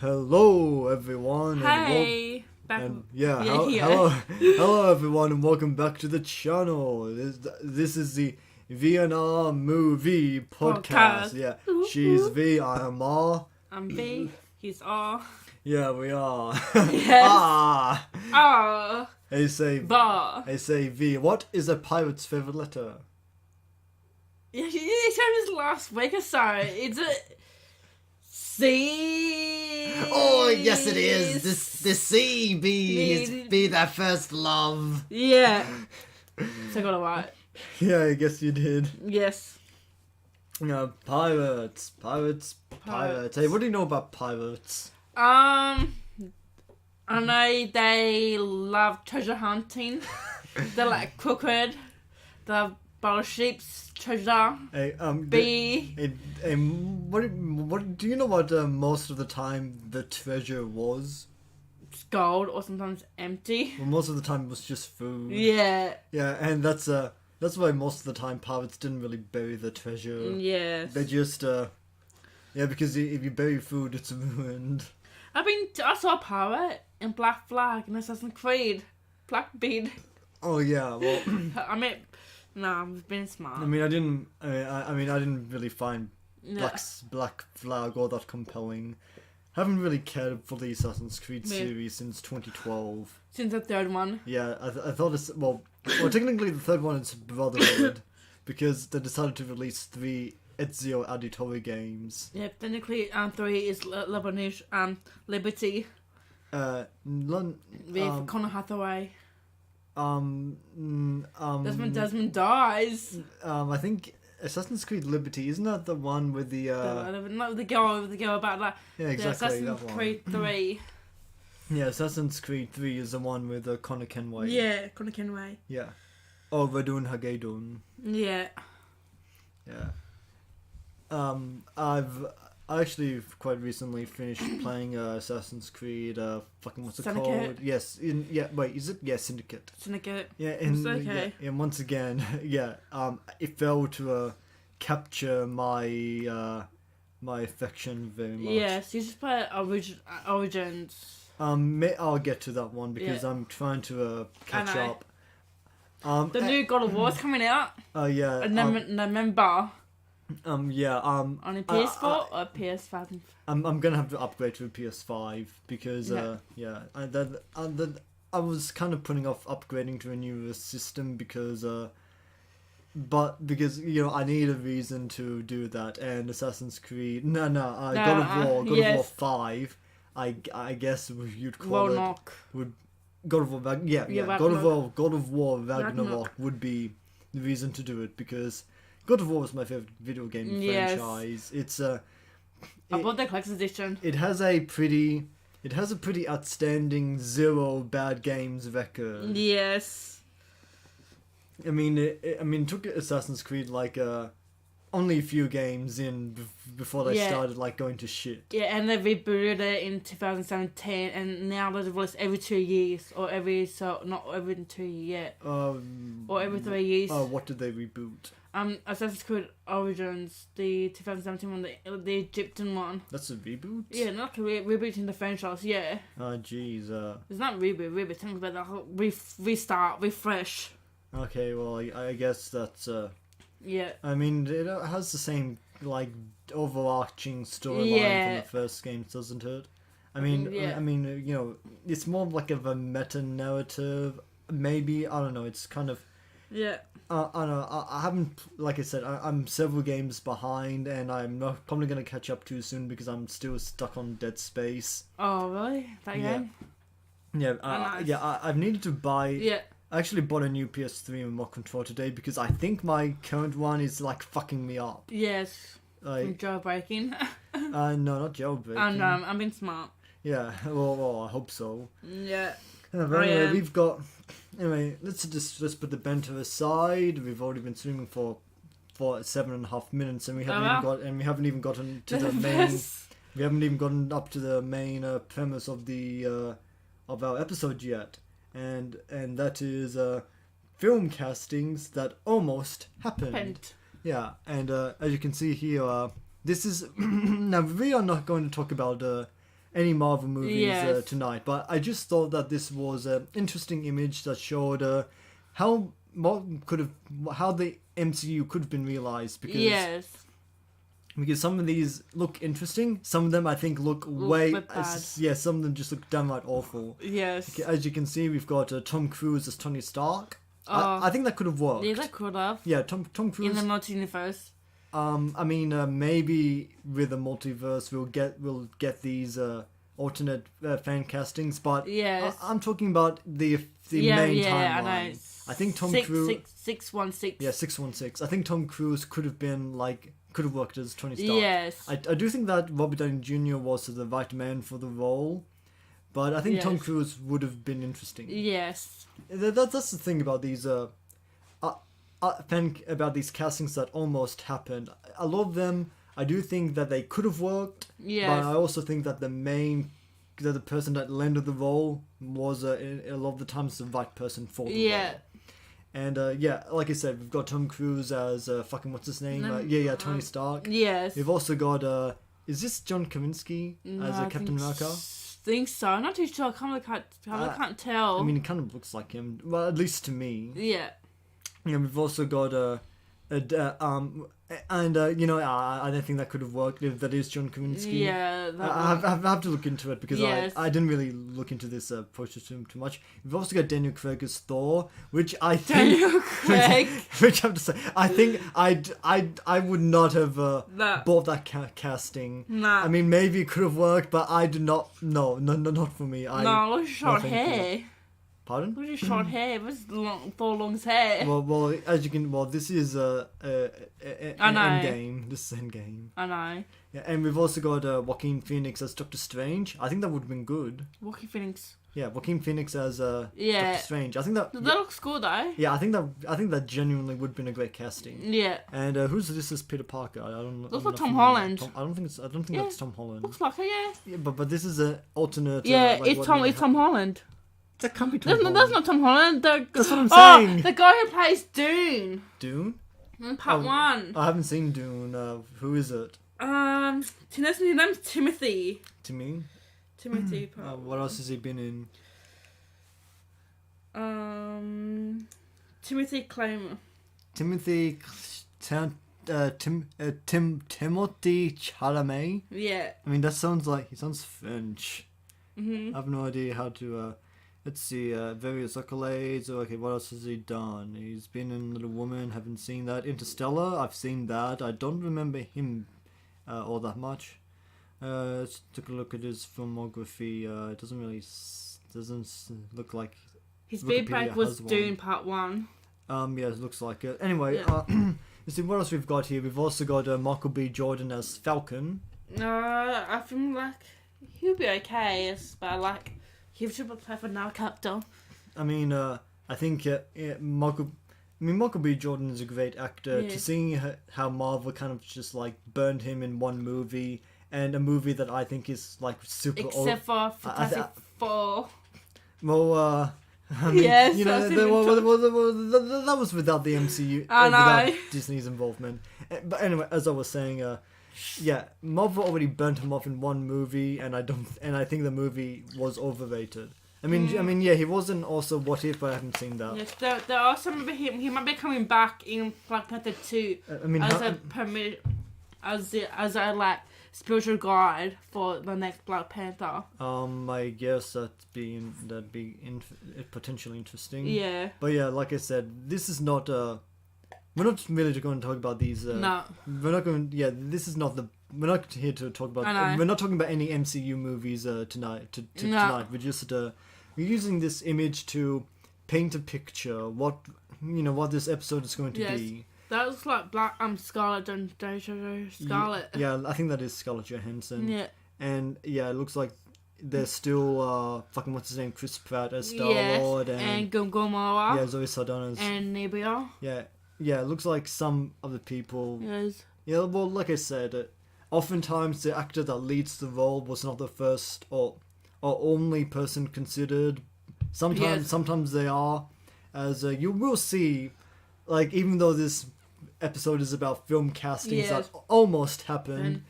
Hello, everyone. Hey, hello, everyone, and welcome back to the channel. This is the VNR Moo-V podcast. Yeah, she's V, I am R. I'm V, he's R. Yeah, we are. Yes. Ah. They say Bar. They say V. What is a pirate's favorite letter? Yeah, you showed us last week or so. It's a C. Oh, yes, it is. The C. Be their first love. Yeah. So I got it right. Yeah, I guess you did. Yes. Pirates. Hey, what do you know about pirates? I know they love treasure hunting. They're like crooked. They have battleships, treasure. Hey, what do you know what most of the time the treasure was? It's gold or sometimes empty. Well, most of the time it was just food. Yeah. Yeah, and that's why most of the time pirates didn't really bury the treasure. Yes. They just because if you bury food, it's ruined. I saw a pirate in Black Flag in Assassin's Creed. Blackbeard. Oh yeah, well. I've been smart. I didn't really find Black Flag all that compelling. Haven't really cared for the Assassin's Creed series since 2012. Since the third one. Yeah, I thought it's well, technically the third one is Brotherhood because they decided to release 3 Ezio Auditore games. Yeah, technically 3 is Lebanese Liberty. With Conor Hathaway. Desmond dies. I think Assassin's Creed Liberty, isn't that the one with the the girl about that. Yeah, exactly. Assassin's Creed 3. Yeah, Assassin's Creed 3 is the one with Conor Kenway. Yeah, Conor Kenway. Yeah. Oh, Verdun Hagedun. Yeah. Yeah. I've actually quite recently finished playing Assassin's Creed. What's it called? Yes. Is it? Yeah, Syndicate. Syndicate. Yeah, and okay. Yeah, and once again, it failed to capture my my affection very much. Yes, you just play Origins. I'll get to that one because I'm trying to catch up. The new God of War is coming out. Yeah. November. On a PS4 or PS5? I'm gonna have to upgrade to a PS5 because I was kind of putting off upgrading to a newer system because I need a reason to do that, and Assassin's Creed God of War 5 I guess you'd call it would God of War God of War Ragnarok would be the reason to do it because God of War was my favorite video game franchise. It's I bought the collector's edition. It has a pretty outstanding 0 bad games record. Yes. It took Assassin's Creed only a few games in before they started going to shit. Yeah, and they rebooted it in 2017, and now they release every 2 years, or not every 2 years yet, or every 3 years. Oh, what did they reboot? Assassin's Creed Origins, the 2017 one, the Egyptian one. That's a reboot? Yeah, not rebooting the franchise, yeah. Oh, jeez. It's not reboot, something about that restart, refresh. Okay, well, I guess that's, yeah. It has the same, overarching storyline from the first games, doesn't it? It's more of a meta-narrative, maybe, I don't know, it's kind of... Yeah. I don't know, I haven't, like I said, I'm several games behind, and I'm not probably going to catch up too soon because I'm still stuck on Dead Space. Oh, really? That game? Yeah, nice. I've needed to buy... Yeah. I actually bought a new PS3 remote control today because I think my current one is, fucking me up. Yes. From jailbreaking. No, not jailbreaking. Oh, no, I'm being smart. Yeah, well, I hope so. Yeah. But anyway, we've got... Anyway, let's put the banter aside. We've already been streaming for 7.5 minutes, and we haven't even gotten to the main. We haven't even gotten up to the main premise of the of our episode yet, and that is film castings that almost happened. Yeah, and as you can see here, this is now we are not going to talk about any Marvel movies tonight. But I just thought that this was an interesting image that showed how the MCU could have been realized, because some of these look interesting, some of them I think look some of them just look downright awful. Yes. As you can see, we've got Tom Cruise as Tony Stark. I think that could have worked. Yeah, that could have. Yeah, Tom Cruise in the multiverse. I mean, maybe with the multiverse we'll get these alternate fan castings, but I'm talking about the main timeline. I think Tom Cruise 616. Yeah, 616. I think Tom Cruise could have worked as Tony Stark. Yes. I do think that Robert Downey Jr. was the right man for the role, but I think Tom Cruise would have been interesting. Yes. That's the thing about these about these castings that almost happened. A lot of them, I do think that they could have worked. Yes. But I also think that the person that landed the role was a lot of the times the right person for the role. And like I said, we've got Tom Cruise as what's his name? Tony Stark. Yes. We've also got is this John Krasinski as Captain America? Think so. I'm not too sure. I can't tell. I mean, it kind of looks like him. Well, at least to me. Yeah. Yeah, we've also got I don't think that could have worked if that is John Krasinski. Yeah, I have to look into it because I didn't really look into this process too much. We've also got Daniel Craig as Thor, which I think Daniel Craig. which I have to say, I think I would not have bought that casting. Nah. I mean, maybe it could have worked, but I do not. No, not for me. No, look at short hair. Pardon? Look at short hair. What's Thor long's hair? Well, as you can. Well, this is Endgame. This is Endgame. I know. Yeah, and we've also got Joaquin Phoenix as Doctor Strange. I think that would have been good. Joaquin Phoenix. Yeah, Joaquin Phoenix as Doctor Strange. I think that looks cool though. Yeah, I think that genuinely would have been a great casting. Yeah. And who's this is Peter Parker? I don't know. Looks like Tom Holland. I don't think that's Tom Holland. Looks like it, yeah. But this is an alternate. Yeah, it's Tom Holland. That can't be Tom Holland. That's not Tom Holland. That's what I'm saying. The guy who plays Dune. Dune? In part 1. I haven't seen Dune. Who is it? His name's Timothy. Timothy. What else has he been in? Timothy Claimer. Timothy Chalamet. Yeah. I mean, that sounds French. Mm-hmm. I have no idea how to. Let's see. Various accolades. Okay, what else has he done? He's been in Little Woman. Haven't seen that. Interstellar. I've seen that. I don't remember him all that much. Let's take a look at his filmography. It doesn't look like his feedback was Dune Part 1. Yeah, it looks like it. Anyway, let's see what else we've got here. We've also got Michael B. Jordan as Falcon. I feel like he'll be okay, but he should play for now captain. I mean, I think Michael B. Jordan is a great actor. Yeah. To seeing how Marvel kind of just burned him in one movie, and a movie that I think is super. Except for Fantastic Four. Well, I mean, yes, that was without the MCU, without Disney's involvement. But anyway, as I was saying, Marvel already burnt him off in one movie, and I think the movie was overrated. I mean, he wasn't also What If, but I haven't seen that. Yes, there are some of him. He might be coming back in Black Panther 2 as a spiritual guide for the next Black Panther. I guess that'd be potentially interesting. Yeah. But yeah, like I said, this is not we're not really going to talk about these. No. We're not going. Yeah, this is not the. We're not here to talk about. We're not talking about any MCU movies tonight. Tonight, we're just we're using this image to paint a picture. What this episode is going to be. That looks like Scarlett. Scarlett. Yeah, I think that is Scarlett Johansson. Yeah. And yeah, it looks like there's still what's his name, Chris Pratt as Star-Lord, and Gamora. Yeah, Zoe Saldana and Nebula. Yeah, it looks like some other people. Yes. Yeah, well, like I said, oftentimes the actor that leads the role was not the first or only person considered. Sometimes they are, as you will see. Even though this episode is about film castings that almost happened,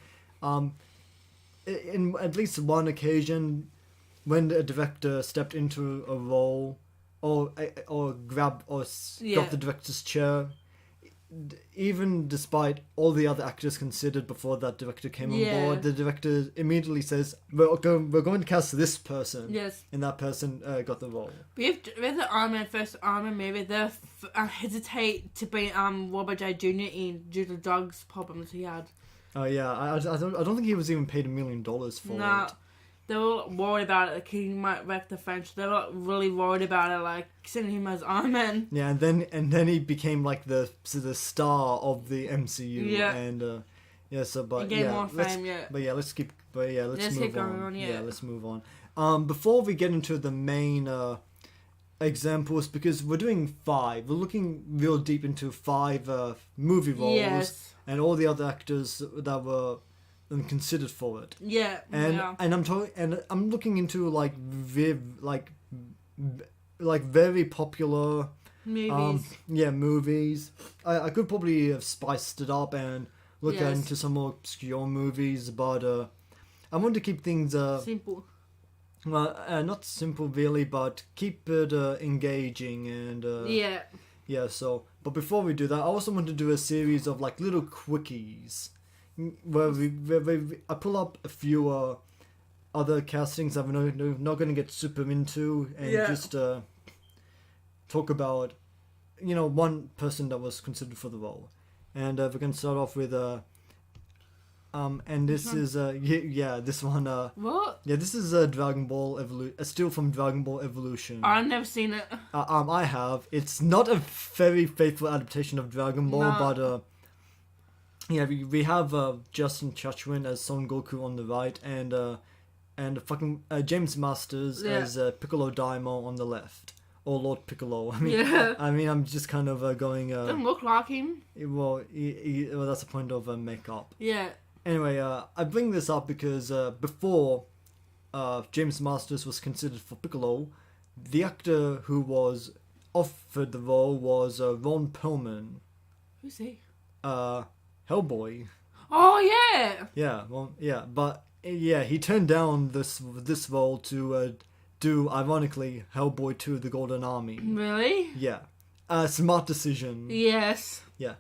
in at least one occasion, when a director stepped into a role, or grabbed or got the director's chair, even despite all the other actors considered before that director came on board, the director immediately says, we're going to cast this person. Yes. And that person got the role. With the Iron Man first Iron Man movie, they hesitate to bring Robert J. Jr. in due to drugs problems he had. Oh yeah, I don't think he was even paid $1 million for it. They were worried about it, like he might wreck the French. They were really worried about it, like sending him as Iron Man. Yeah, and then he became like the star of the MCU. Yeah. And he gained more fame. Let's move on. Yeah, let's move on. Before we get into the main examples, because we're doing 5, we're looking real deep into 5 movie roles and all the other actors that were considered for it. Yeah. And I'm looking into like very popular movies. Movies. I could probably have spiced it up and look into some more obscure movies, but I want to keep things simple. Well, not simple really, but keep it engaging and So, but before we do that, I also want to do a series of like little quickies, where I pull up a few other castings that we're not going to get super into, and just talk about one person that was considered for the role, and we're going to start off with and this is this one what? Yeah, this is Dragon Ball a still from Dragon Ball Evolution. I've never seen it. I have. It's not a very faithful adaptation of Dragon Ball, but we have Justin Chachwin as Son Goku on the right, and fucking James Masters as Piccolo Daimon on the left, or Lord Piccolo. I mean, I'm just kind of going. Doesn't look like him. Well, that's the point of makeup. Yeah. Anyway, I bring this up because before James Masters was considered for Piccolo, the actor who was offered the role was Ron Perlman. Who's he? Hellboy. Oh yeah. Yeah, well, yeah, but he turned down this role to do, ironically, Hellboy 2: The Golden Army. Really? Yeah, smart decision. Yes. Yeah.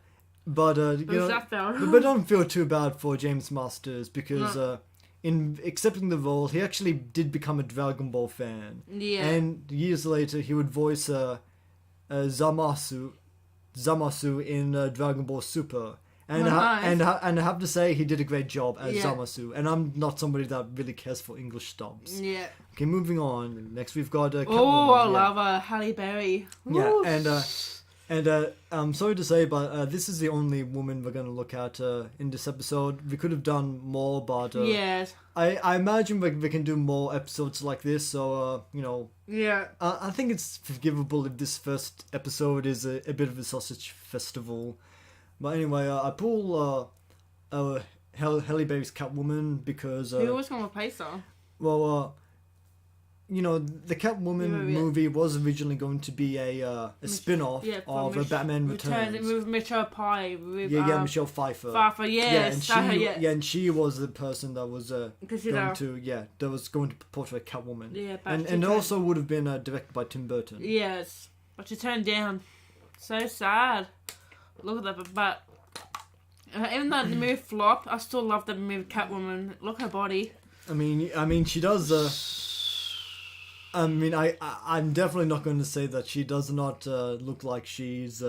But but don't feel too bad for James Masters, because in accepting the role, he actually did become a Dragon Ball fan. Yeah. And years later, he would voice Zamasu in Dragon Ball Super. And and I have to say, he did a great job as Zamasu. And I'm not somebody that really cares for English dubs. Yeah. Okay, moving on. Next, we've got Catwoman. Oh, I love Halle Berry. Yeah, Ooh. And I'm sorry to say, but this is the only woman we're going to look at in this episode. We could have done more, but yes. I imagine we can do more episodes like this, so, Yeah. I think it's forgivable if this first episode is a bit of a sausage festival. But anyway, I pull Halle Berry's Catwoman because... Who was going to replace her? Well, the Catwoman movie was originally going to be a spin-off of Batman Returns. With Michelle Pye. Michelle Pfeiffer. Pfeiffer, yes. And she was the person that was going to portray Catwoman. Yeah, and it also would have been directed by Tim Burton. Yes, but she turned down. So sad. Look at that, but even though the movie flopped, I still love the movie Catwoman. Look at her body. I mean, she does. I'm definitely not going to say that she does not look like she's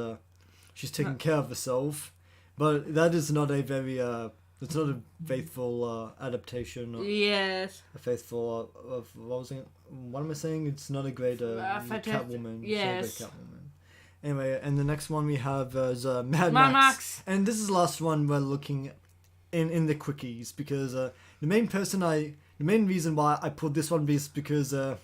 taking care of herself, but that is not a very it's not a faithful adaptation. Yes. A faithful of what was it? What am I saying? It's not a great Catwoman. Yes. It's not a great Catwoman. Anyway, and the next one we have is Mad Max. And this is the last one we're looking in the quickies, because the main reason why I put this one is because the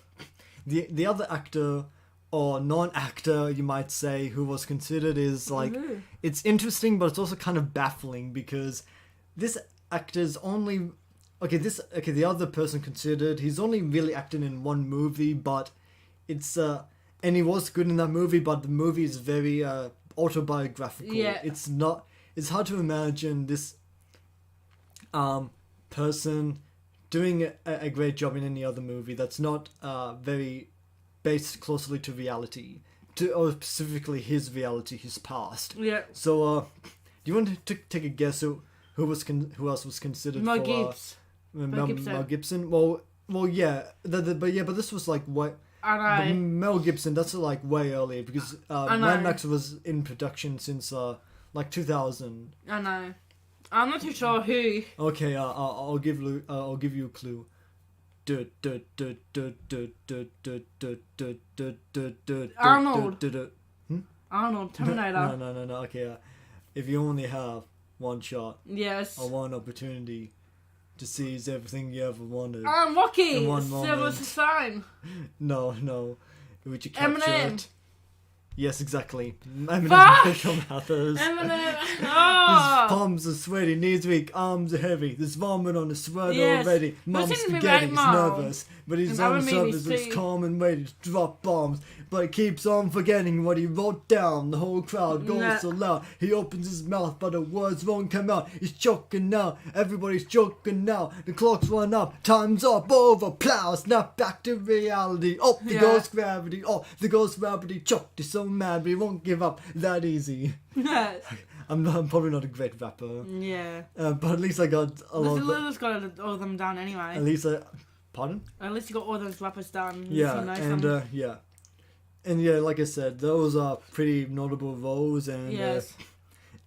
other actor, or non-actor you might say, who was considered is like, it's interesting, but it's also kind of baffling, because this actor's only the other person considered, he's only really acted in one movie, but it's and he was good in that movie, but the movie is very autobiographical. Yeah. It's hard to imagine this person doing a great job in any other movie that's not very based closely to reality, or specifically his reality, his past. Yeah. So, do you want to take a guess who else was considered Mel for Gibson. Mel Gibson? Well, yeah, but this was like what. I know. Mel Gibson, that's like way earlier because Mad Max was in production since like 2000. I know. I'm not too sure who. Okay, I'll give you a clue. Arnold. Arnold, Terminator. No. Okay, if you only have one shot, Yes. or one opportunity to seize everything you ever wanted. Rocky. In one Silver moment. Sign. No. Would you capture Eminem. it? Yes, exactly. Eminem Fuck! Michael Mathers. Eminem. His Oh. palms are sweaty, knees weak, arms are heavy. There's vomit on his sweater Yes. already. Mum's Listen to me spaghetti, right he's now. nervous. But he's And on other the movies surface, looks too. calm and ready to drop bombs. But he keeps on forgetting what he wrote down. The whole crowd goes Nah. so loud. He opens his mouth, but the words won't come out. He's choking now. Everybody's choking now. The clock's run up. Time's up. Over. Plow. Snap back to reality. Oh, there Yeah. goes gravity. Oh, there goes gravity. Choked. He's so mad, but he won't give up that easy. I'm probably not a great rapper. Yeah. But at least I got a lot of... Little's got all of them down anyway. At least I... Pardon? At least you got all those rappers down. Yeah, You know and some. yeah. And yeah, like I said, those are pretty notable roles, and Yes.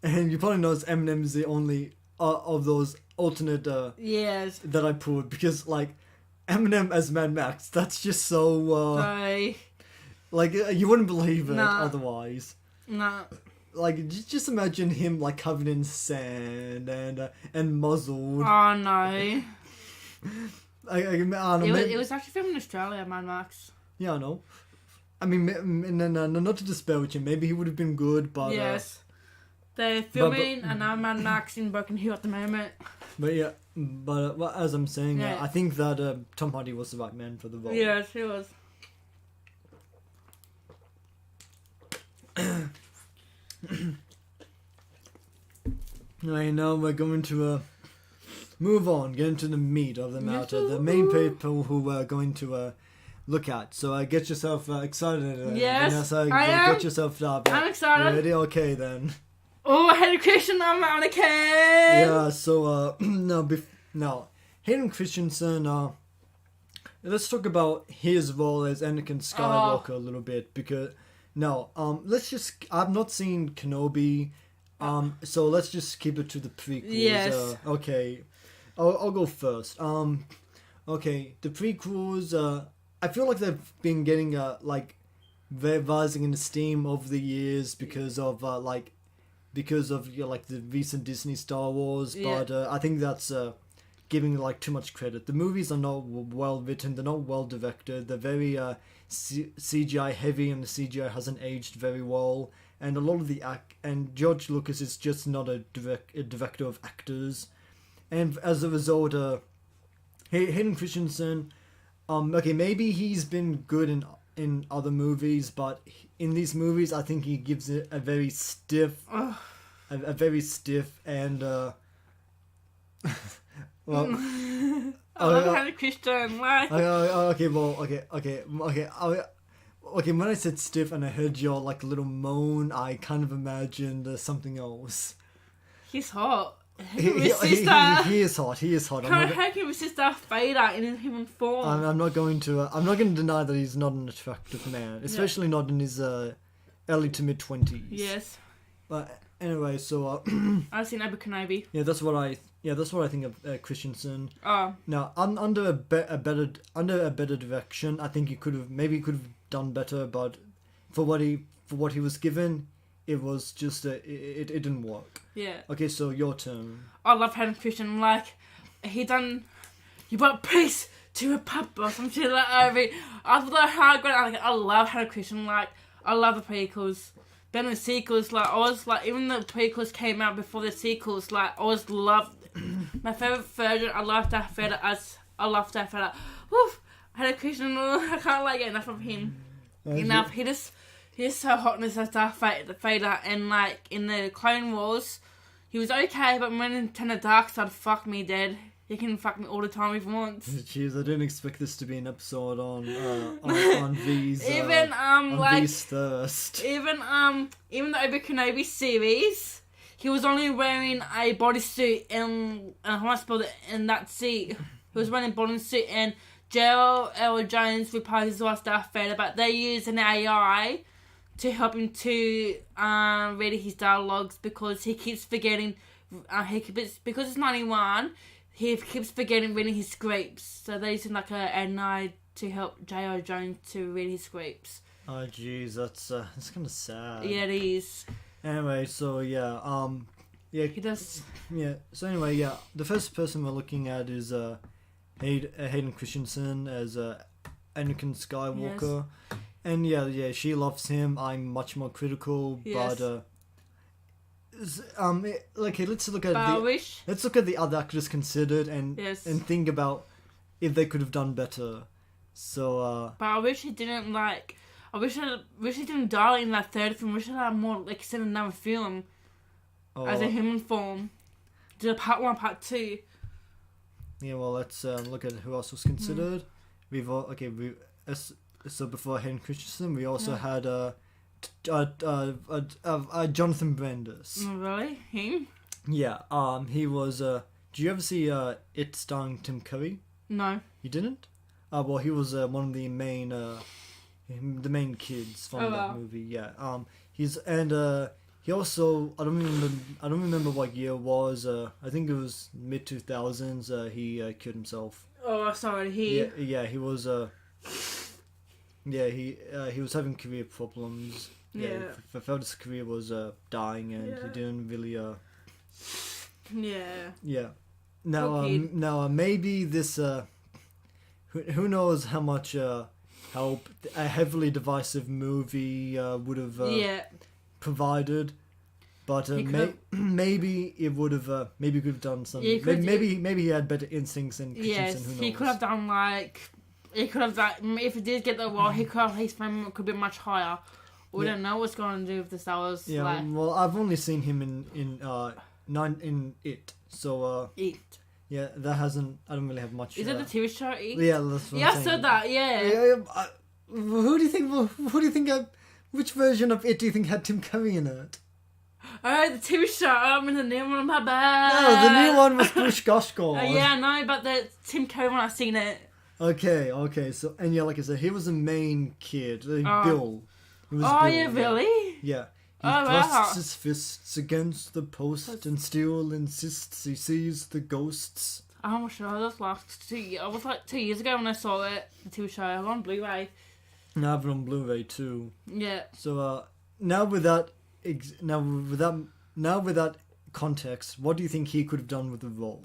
and you probably notice Eminem's the only of those alternate Yes. that I pulled, because like Eminem as Mad Max, that's just so Sorry. like you wouldn't believe it Nah. otherwise. Nah. Like just imagine him like covered in sand and muzzled. Oh no. I don't know, It was actually filmed in Australia, Mad Max. Yeah, I know. I mean, not to disparage him. Maybe he would have been good, but Yes. They're filming another Mad Max in Broken Hill at the moment. but yeah, but as I'm saying, Yeah. I think that Tom Hardy was the right man for the role. Yes, he was. Right, now we're going to move on, get into the meat of the matter, the main people who we're going to look at. So get yourself excited. Yes, Vanessa, I am. Get yourself up. I'm excited. You ready? Okay then. Oh, Hayden Christensen, I'm on a can. Yeah. So now Hayden Christensen. Let's talk about his role as Anakin Skywalker a little bit, because let's just. I've not seen Kenobi. So let's just keep it to the prequels. Yes. Okay. I'll go first. Okay, the prequels. I feel like they've been getting like they're rising in esteem over the years because of like the recent Disney Star Wars. Yeah. But I think that's giving like too much credit. The movies are not well written. They're not well directed. They're very CGI heavy, and the CGI hasn't aged very well. And a lot of and George Lucas is just not a director of actors, and as a result, Hayden Christensen, okay, maybe he's been good in other movies, but in these movies, I think he gives it a very stiff, a very stiff and well. I love Hayden Christensen. Why? Okay, when I said stiff and I heard your like little moan, I kind of imagined something else. He's hot. He is hot. He is hot. How can you resist Darth Vader in human form? I'm not going to deny that he's not an attractive man, especially not in his early to mid 20s. Yes. But anyway, so I've seen Obi Kenobi. yeah, that's what I think of Christensen. Oh. Now, under a better direction, I think he could have done better, but for what he was given, it was just it didn't work. Yeah. Okay, so your turn. I love Hayden Christensen. Like, you brought peace to a pup or some shit like that. I don't know how great I love Hayden Christensen. Like, I love the prequels. Then the sequels, like, I always, like, even the prequels came out before the sequels, like, I always loved, my favourite version, I love Darth Vader. Woof! Hayden Christensen, I can't, like, get enough of him. Enough. He's so hot in this as Darth Vader, and, like, in the Clone Wars, he was okay, but when he turned the dark side, fuck me dead. He can fuck me all the time if he wants. Jeez, I didn't expect this to be an episode on V's Even V's thirst. Even the Obi Kenobi series, he was only wearing a bodysuit and how I spelled it in that seat. He was wearing a bodysuit and J.L. Jones replies to us Darth Vader, but they use an AI to help him to read his dialogues because he keeps forgetting. Because it's 91. He keeps forgetting reading his scripts, so they're using like an AI to help J.R. Jones to read his scripts. Oh jeez, that's kind of sad. Yeah, it is. Anyway, so yeah, He does. Yeah, so anyway, yeah, the first person we're looking at is Hayden Christensen as Anakin Skywalker, Yes. and yeah, she loves him. I'm much more critical, Yes. but okay, let's look at But I wish. let's look at the other actors considered and Yes. and think about if they could have done better. So But I wish he didn't like. I wish he didn't die in that third film. I wish he had more like said another film as a human form. Did a part 1, part 2. yeah, well, let's look at who else was considered. So before Hayden Christensen, we also had Jonathan Brandis. Really? Him? Yeah, he was. Did you ever see It starring Tim Curry? No. You didn't? Well, he was one of the main kids from that movie. Yeah. He also I don't remember what year it was. I think it was mid 2000s. He killed himself. Oh, sorry. Yeah. He was. He was having career problems. Yeah. I felt his career was dying, and he didn't really. Yeah. Yeah. Now maybe this. Who knows how much help a heavily divisive movie would have provided, but maybe it would have. Maybe could have done something. Maybe he had better instincts than Christensen. Yes, who knows? he could have done like. He could have done. If he did get the role, he could have his fame could be much higher. We don't know what's going to do with the Star Wars. Yeah, well, I've only seen him in It, so It. yeah, that hasn't. I don't really have much. Is it the TV show It? Yeah, that's what I'm I saying. said that. Yeah. Who do you think? Who do you think? Which version of It do you think had Tim Curry in it? Oh, the TV show. I'm in the new one. My bad. No, the new one was Bush Goshgord. Yeah, I know, but the Tim Curry one, I've seen it. Okay. So, and yeah, like I said, he was the main kid, Bill. He was Bill, yeah, really? Yeah. He thrusts his fists against the post and still insists he sees the ghosts. I'm sure this last 2 years. It was like 2 years ago when I saw it, the TV show. I was on Blu-ray. And I have it on Blu-ray too. Yeah. So now with that context, what do you think he could have done with the role?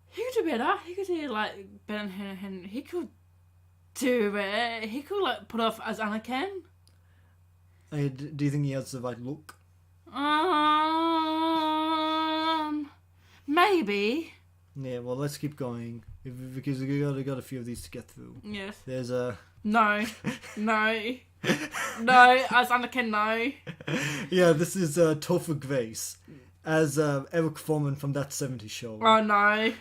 He could do better. He could do like better than he could do better. He could like put off as Anakin. Do you think he has the right look? Maybe. Yeah, well, let's keep going because we got a few of these to get through. Yes. There's a no, as Anakin, no. Yeah, this is Topher Grace as Eric Foreman from That 70s Show. Oh no, I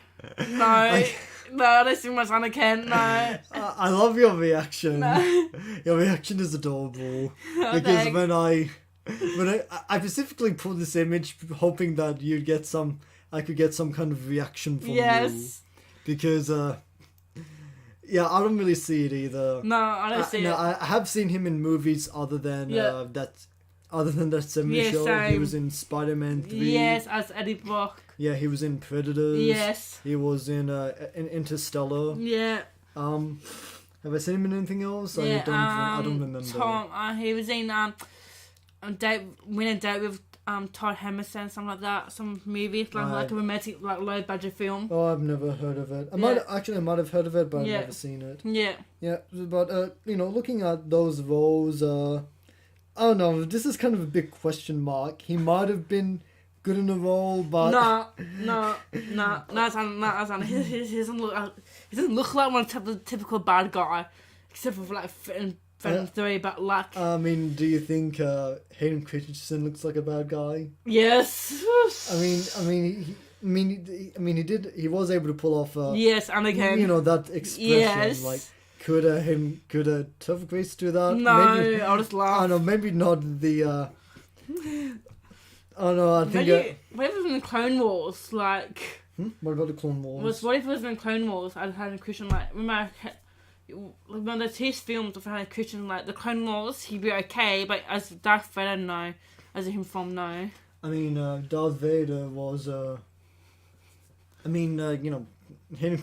don't see much Anakin. No. I love your reaction. No. Your reaction is adorable because thanks. when I specifically pulled this image hoping that I could get some kind of reaction from you. Because yeah, I don't really see it either. No, I don't see it. No, I have seen him in movies other than that 70s show. Same. He was in Spider-Man 3. Yes, as Eddie Brock. Yeah, he was in Predators. Yes. He was in Interstellar. Yeah. Have I seen him in anything else? Yeah, I don't remember. He was in Win a Date with Todd Hammerstein, something like that. Some movie, like a romantic, like low budget film. Oh, I've never heard of it. I might have heard of it, but I've never seen it. Yeah. Yeah, but looking at those roles, I don't know. This is kind of a big question mark. He might have been good in the role, but no, he doesn't look like one of the typical bad guy, except for like Venom 3. But like, I mean, do you think Hayden Christensen looks like a bad guy? Yes. I mean, He was able to pull off. Yes, Anakin. You know that expression. Yes. Like, could Topher Grace do that? No, maybe, I'll just laugh. I don't know. Maybe not the. Oh no, I think. What if it was in the Clone Wars? Like. What about the Clone Wars? What if it was in the Clone Wars? I'd had a Christian like remember. When the test films of a Christian like the Clone Wars, he'd be okay, but as Darth Vader, no. As a him from no. I mean, Darth Vader was. Hayden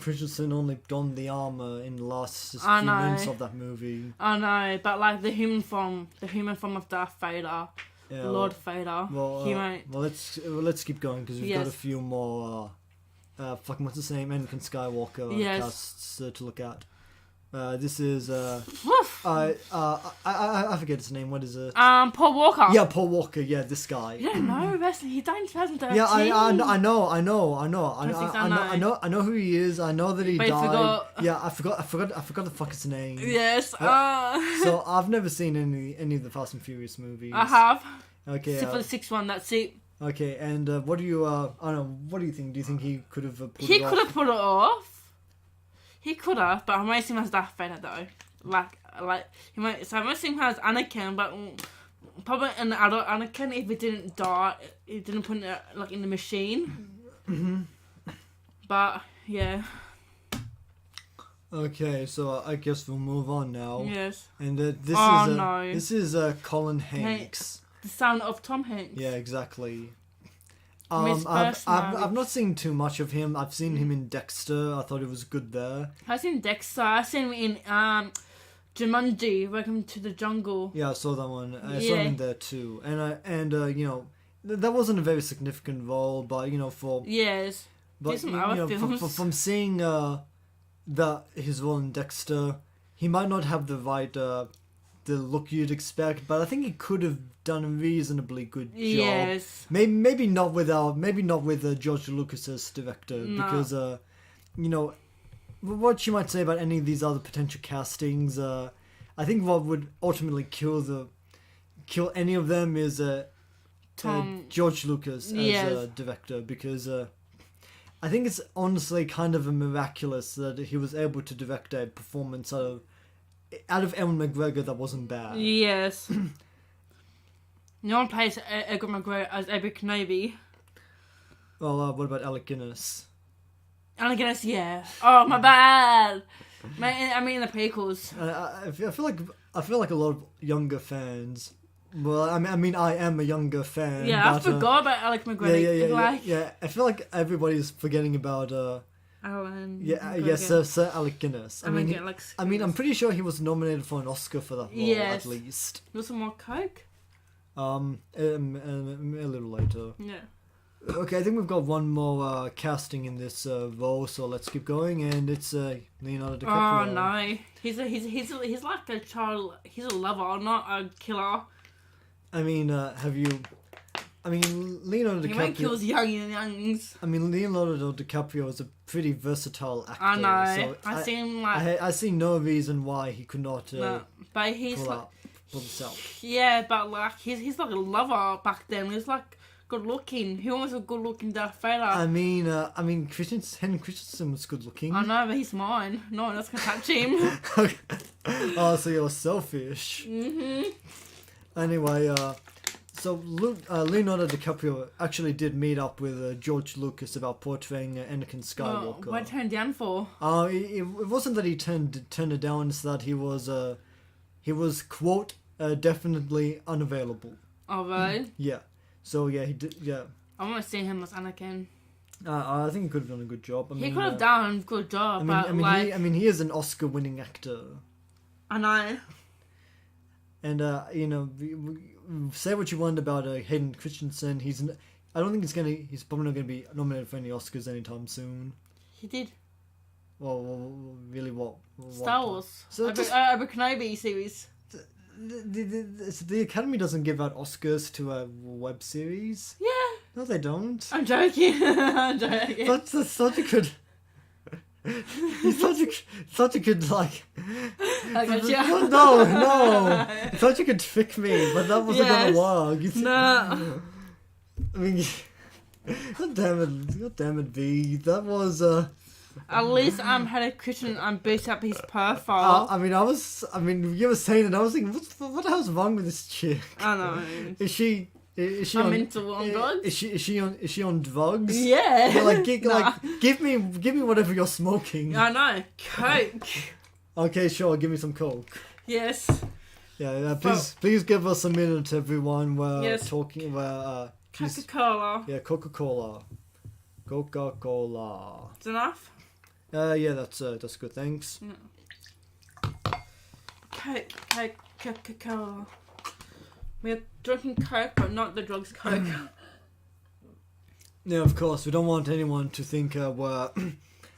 Christensen only donned the armor in the last few minutes of that movie. I know, but like the human form of Darth Vader, Lord Vader. Well, let's keep going because we've got a few more. What's his name? Anakin Skywalker casts to look at. This is I forget his name. What is it? Paul Walker. Yeah, Paul Walker. Yeah, this guy. You don't know wrestling. He died in 2013. Yeah, I know. I know who he is. I know that he died. Forgot. Yeah, I forgot the fuck his name. Yes. So I've never seen any of the Fast and Furious movies. I have. Okay. Except for the sixth one. That's it. Okay, and what do you I don't know. What do you think? Do you think he could have pulled it off? He could have put it off. He could have, but I might see him as Darth Vader though. Like he might. So I might see him as Anakin, but probably an adult Anakin if he didn't die. He didn't put it like in the machine. Mm-hmm. But yeah. Okay, so I guess we'll move on now. Yes. And this is Colin Hanks. The son of Tom Hanks. Yeah, exactly. I've not seen too much of him. I've seen him in Dexter. I thought it was good there. I've seen Dexter. I've seen him in Jumanji, Welcome to the Jungle. Yeah, I saw that one. I saw him in there too. And that wasn't a very significant role, but for yes. But some other films. From seeing his role in Dexter, he might not have the right the look you'd expect, but I think he could have done a reasonably good job. Yes. Maybe not with George Lucas as director, because what you might say about any of these other potential castings, I think what would ultimately kill any of them is George Lucas as a director, because I think it's honestly kind of a miraculous that he was able to direct a performance out of Ewan McGregor that wasn't bad. Yes. No one plays Ewan McGregor as Obi Kenobi. Well, what about Alec Guinness? Alec Guinness, yeah. Oh, my bad. I mean the prequels. I feel like a lot of younger fans. Well, I mean, I am a younger fan. Yeah, I forgot about Alec McGregor. Yeah. I feel like everybody's forgetting about. Alan. Yes, Sir Alec Guinness. I'm pretty sure he was nominated for an Oscar for that role at least. Was some more Coke? A little later. Yeah. Okay, I think we've got one more casting in this role, so let's keep going. And it's Leonardo DiCaprio. Oh no, he's like a child. He's a lover, not a killer. I mean, Leonardo DiCaprio. He might kill youngs. I mean, Leonardo DiCaprio is a pretty versatile actor. I know. So I see no reason why he could not. But he's pull himself. Yeah, but like he's like a lover back then. He's like good looking. He was a good looking Darth Vader. I mean, Henry Christensen was good looking. I know, but he's mine. No one else can touch him. Oh, so you're selfish. Mhm. Anyway, so Leonardo DiCaprio actually did meet up with George Lucas about portraying Anakin Skywalker. What turned down for? It wasn't that he turned it down. It's that he was quote definitely unavailable. Oh really? Yeah. So yeah, he did. Yeah. I want to see him as Anakin. I think he could have done a good job. He could have done a good job. He is an Oscar-winning actor. I know. And say what you want about Hayden Christensen. I don't think he's probably not gonna be nominated for any Oscars anytime soon. He did. Well really, what? Star Wars. So Obi Kenobi series. The Academy doesn't give out Oscars to a web series. Yeah. No, they don't. I'm joking. I'm joking. That's such a good. He's such a good like. I got you. No. Such a good trick me, but that wasn't gonna work. No. I mean, God damn it, V. That was At least Hannah Christian beat up his profile. I mean, you were saying it. I was thinking, what the hell's wrong with this chick? I know. Is she I'm on mental on drugs. Is she on drugs? Yeah. Like give me whatever you're smoking. I know. Coke. Okay, sure. Give me some coke. Yes. Yeah. Please give us a minute, everyone. We're talking. Coca-Cola. Yeah, Coca-Cola. Coca-Cola. It's enough. Yeah, that's good. Thanks. Coca-Cola. We're drinking Coke, but not the drugs Coke. Yeah, of course. We don't want anyone to think we're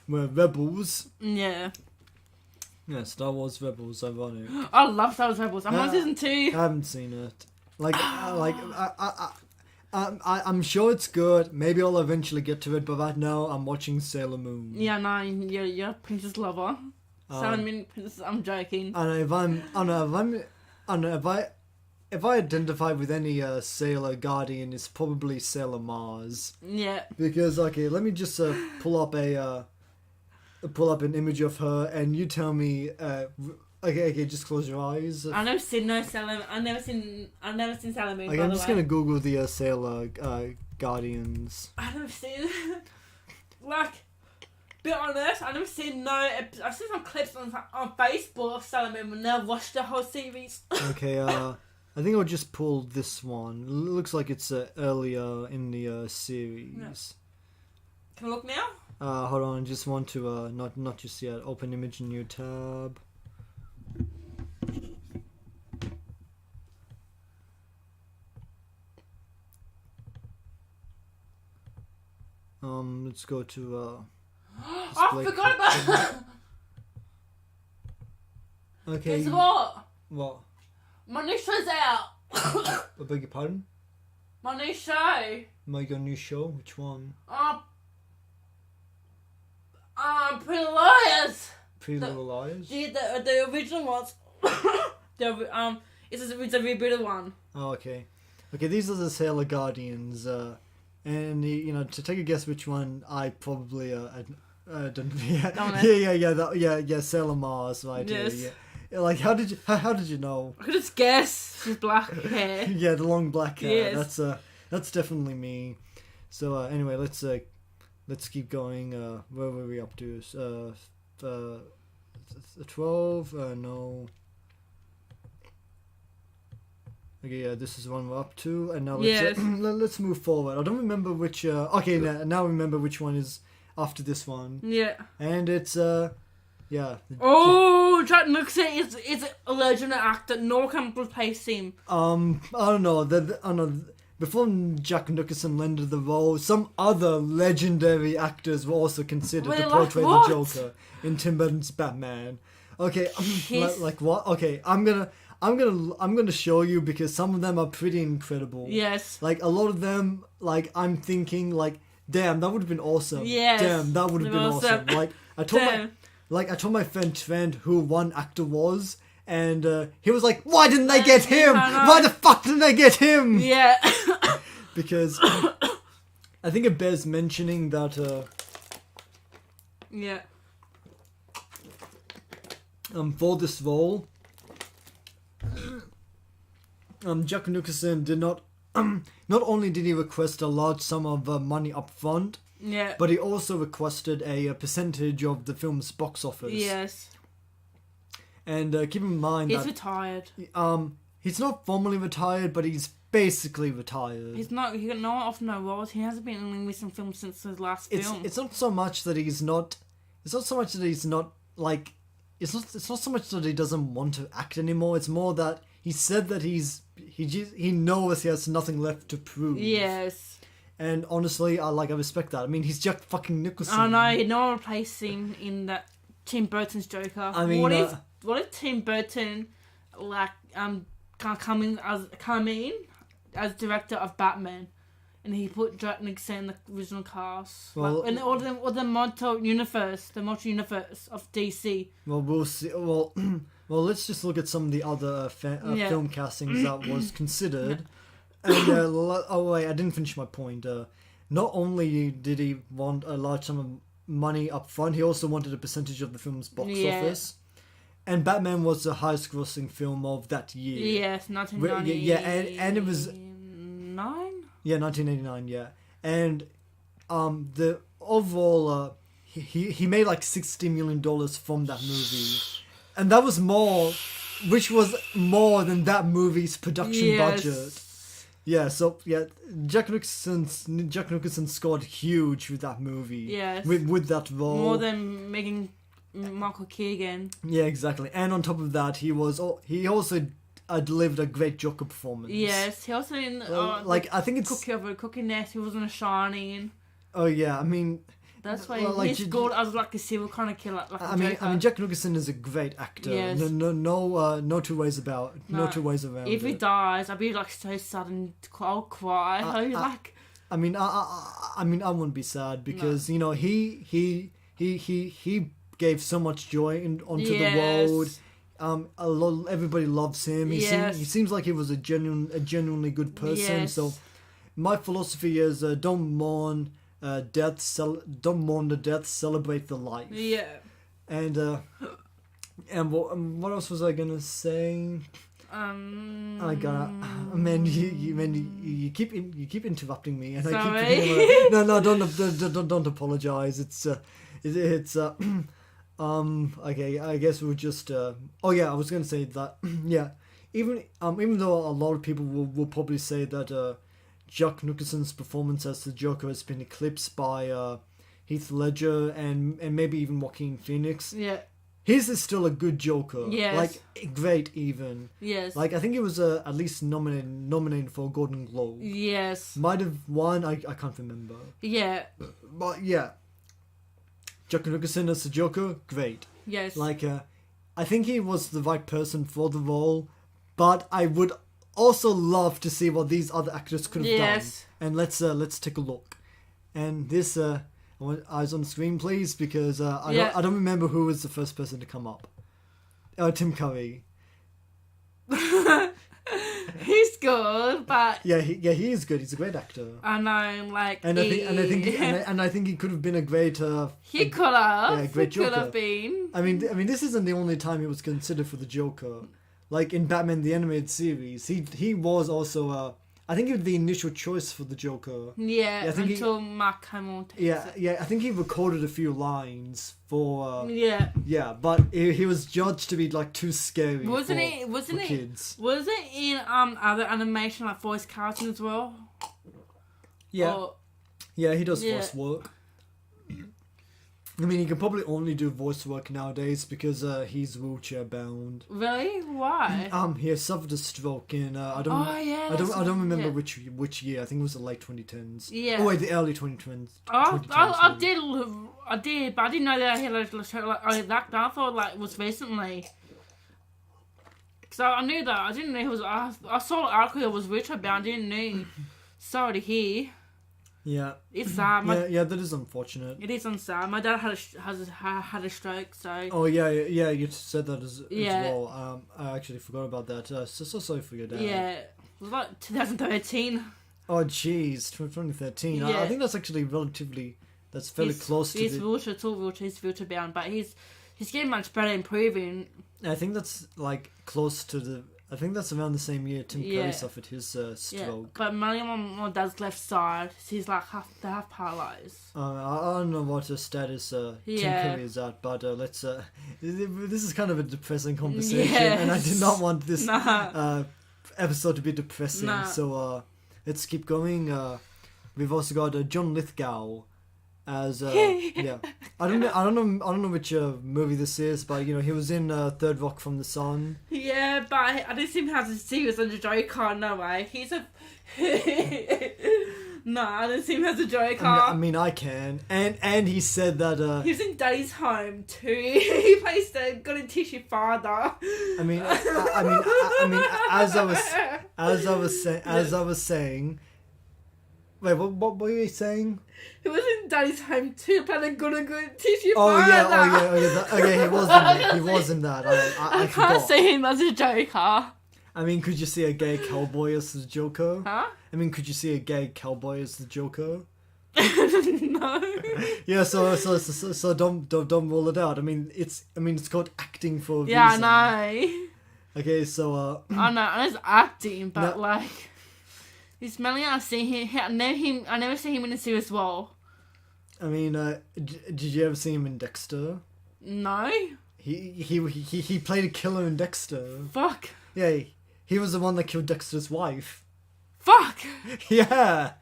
rebels. Yeah. Yeah, Star Wars Rebels, ironic. I love Star Wars Rebels. I'm on season 2. I haven't seen it. I'm sure it's good. Maybe I'll eventually get to it, but right now I'm watching Sailor Moon. Yeah, no, you're a princess lover. Sailor Moon princess. I'm joking. And if I identify with any Sailor Guardian, it's probably Sailor Mars. Yeah. Because let me just pull up an image of her, and you tell me. Okay, just close your eyes. I've never seen Sailor. I've never seen Sailor Moon. Okay, I'm just gonna Google the Sailor Guardians. I've never seen. Be honest, I've never seen I've seen some clips on Facebook of Sailor Moon, but never watched the whole series. Okay, I think I'll just pull this one. It looks like it's earlier in the series. Yeah. Can I look now? Hold on, I just want to not just yet. Open image, new tab. Let's go to I forgot about that. Okay. Guess what? What? My new show's out. I beg your pardon? My new show. Your new show? Which one? Pretty Liars. Pretty Little Liars? The original ones. It's a rebooted one. Oh, okay. Okay, these are the Sailor Guardians, and to take a guess which one I probably don't. Yeah, Sailor Mars, right? Yes. Yeah. Like, how did you know? I could just guess. She's black hair. Yeah, the long black hair. Yes. That's definitely me. So anyway, let's keep going. Where were we up to? 12? No. Okay, yeah, this is the one we're up to, and now let's move forward. I don't remember which. Okay, now I remember which one is after this one. Yeah. And it's yeah. Oh, Jack Nicholson is a legendary actor. No one can replace him. I don't know. I don't know. Before Jack Nicholson landed the role, some other legendary actors were also considered to portray the Joker in Tim Burton's Batman. Okay, like what? Okay, I'm gonna show you because some of them are pretty incredible. Yes. Like a lot of them, like I'm thinking, like, damn, that would have been awesome. Yes. Damn, that would have been awesome. Like I told my friend Trent who one actor was. And he was like, why didn't they get him? Why the fuck didn't they get him? Yeah. Because I think it bears mentioning that yeah. For this role, Jack Nicholson did not only did he request a large sum of money up front, yeah, but he also requested a percentage of the film's box office. Yes. And keep in mind he's retired. He's not formally retired, but he's basically retired. He's not. He got no often awards. He hasn't been in recent films since his last film. It's not so much that he's not. It's not so much that he's not like. It's not so much that he doesn't want to act anymore. It's more that he said that he knows he has nothing left to prove. Yes. And honestly, I respect that. I mean, he's Jack fucking Nicholson. I know. No one replaced him in that Tim Burton's Joker. I mean, what if Tim Burton come in as director of Batman, and he put Jack Nicholson in the original cast, and all the multi universe of DC. Well, we'll see. Well, let's just look at some of the other film castings that was considered. And oh wait, I didn't finish my point. not only did he want a large sum of money up front, he also wanted a percentage of the film's box office. And Batman was the highest grossing film of that year. Yes, 1999. Yeah, and it was... 9? Yeah, 1989, yeah. And the overall... He made like $60 million from that movie. And that was more... Which was more than that movie's production budget. Yeah, so yeah, Jack Nicholson scored huge with that movie. Yes. With that role. More than making Michael Keegan. Yeah, exactly. And on top of that, he also delivered a great Joker performance. Yes, he also in I think it's Cookie Nest. He was in a Shining. Oh yeah, I mean. That's why he's good as like a civil kind of killer. Like I mean, Jack Nicholson is a great actor. Yes. No two ways about. No two ways around. If he dies, I'll be like so sad and I'll cry. I mean, I wouldn't be sad because you know he gave so much joy onto the world. Everybody loves him. He seems like he was a genuinely good person. Yes. So my philosophy is don't mourn don't mourn the death, celebrate the life. Yeah. And what else was I gonna say? I got man, you keep interrupting me, and sorry. I keep forgetting don't apologize. It's okay. I guess we'll just I was gonna say that even though a lot of people will probably say that Jack Nicholson's performance as the Joker has been eclipsed by Heath Ledger and maybe even Joaquin Phoenix. Yeah. His is still a good Joker. Yes. Like, great even. Yes. Like, I think he was at least nominated for a Golden Globe. Yes. Might have won, I can't remember. Yeah. But, yeah. Jack Nicholson as the Joker, great. Yes. Like, I think he was the right person for the role, but I would also love to see what these other actors could have done. And let's take a look. And this, I want eyes on the screen, please, because I don't remember who was the first person to come up. Tim Curry. He's good, but he is good. He's a great actor. I know, like, and I think he could have been a great. He could have. Great Joker. Could have been. I mean, this isn't the only time he was considered for the Joker. Like in Batman the Animated Series, he was also I think he was the initial choice for the Joker. Yeah, until Mark Hamill takes it. Yeah, I think he recorded a few lines for... yeah, but he was judged to be, like, too scary for kids. Was it in other animation, like voice casting as well? Yeah. Yeah, he does voice work. I mean, he can probably only do voice work nowadays because he's wheelchair bound. Really? Why? He has suffered a stroke in I don't remember which year. I think it was the late 2010s. Yeah. Oh wait, the early 2010s. I did, but I didn't know that he had a stroke like that. I thought like it was recently. So I knew that. I didn't know he was. I saw the article that was wheelchair bound. I didn't know. Sorry to hear. Yeah. It's sad. Yeah, that is unfortunate. It is sad. My dad had a stroke, so... Oh, yeah, you said that as well. I actually forgot about that. So sorry for your dad. Yeah. It was like 2013. Oh, jeez. 2013. Yeah. I think that's actually that's fairly close to He's wheelchair bound, but he's getting much better, improving. I think that's, like, close to I think that's around the same year Tim Curry suffered his stroke. Yeah, but mainly on my dad's left side, he's like half paralyzed. I don't know what the status Tim Curry is at, but let's. This is kind of a depressing conversation, and I did not want this episode to be depressing. So let's keep going. We've also got John Lithgow as I don't know which movie this is, but you know he was in Third Rock from the Sun. Yeah, but I didn't seem to have to see he was a Joker. No way, he's a no. I didn't see him as a Joker. I mean, I can, and he said that he was in Daddy's Home too. He plays the good and tissue father. I mean, as I was saying. Wait, what were you saying? He was in Daddy's Home too, playing a good tissue father. Okay, he was in that. He was in that. I can't see him as a Joker. I mean, could you see a gay cowboy as the Joker? Huh? I mean, could you see a gay cowboy as the Joker? No. Yeah, so don't rule it out. I mean, it's called acting for a reason. Yeah, I know. Okay, so I know. I know it's acting, but No. like, he's mainly I see him. I never see him in a serious role. I mean, did you ever see him in Dexter? No. He played a killer in Dexter. Fuck. Yeah, he was the one that killed Dexter's wife. Fuck. Yeah.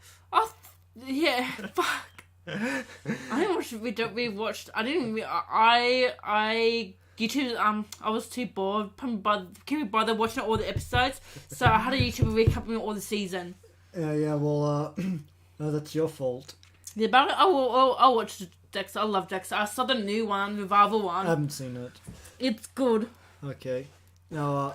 Yeah. Fuck. I didn't watch. We watched. I didn't. I YouTube. I was too bored. Couldn't be bothered watching all the episodes, so I had a YouTube recapping all the season. Yeah. Well, no, that's your fault. Yeah, but I'll watch Dexter. I love Dexter. I saw the new one, revival one. I haven't seen it. It's good. Okay. Now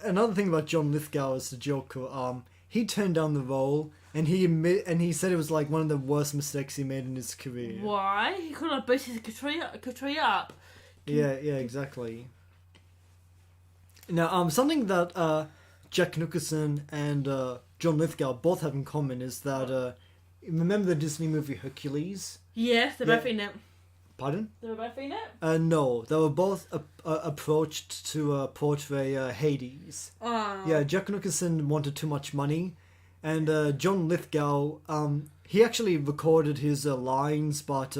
another thing about John Lithgow as the Joker. He turned down the role, and he said it was like one of the worst mistakes he made in his career. Why? He could have boosted his career up. Yeah, exactly. Now, something that Jack Nicholson and John Lithgow both have in common is that remember the Disney movie Hercules? Yeah, they're both in it. Pardon? They were both in it? No, they were both approached to portray Hades. Oh. Yeah, Jack Nicholson wanted too much money, and John Lithgow, he actually recorded his lines, but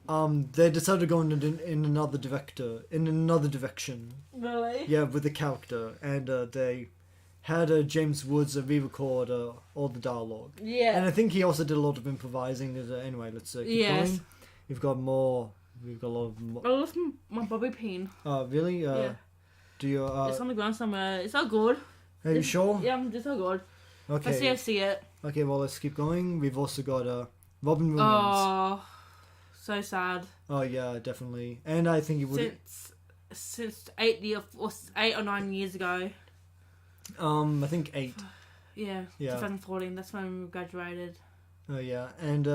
they decided to go in another direction. Really? Yeah, with the character, and they had James Woods re-record all the dialogue. Yeah. And I think he also did a lot of improvising. Anyway, let's keep going. We've got a lot of more. I lost my bobby pin. Oh, really? Yeah. Do you? It's on the ground somewhere. It's all good. Are you sure? Yeah, it's all good. Okay. I see it. Okay, well, let's keep going. We've also got Robin Williams. Oh, so sad. Oh yeah, definitely. And I think he would. Since 8 or 9 years ago. I think 8. Yeah. 2014. That's when we graduated. Oh yeah, and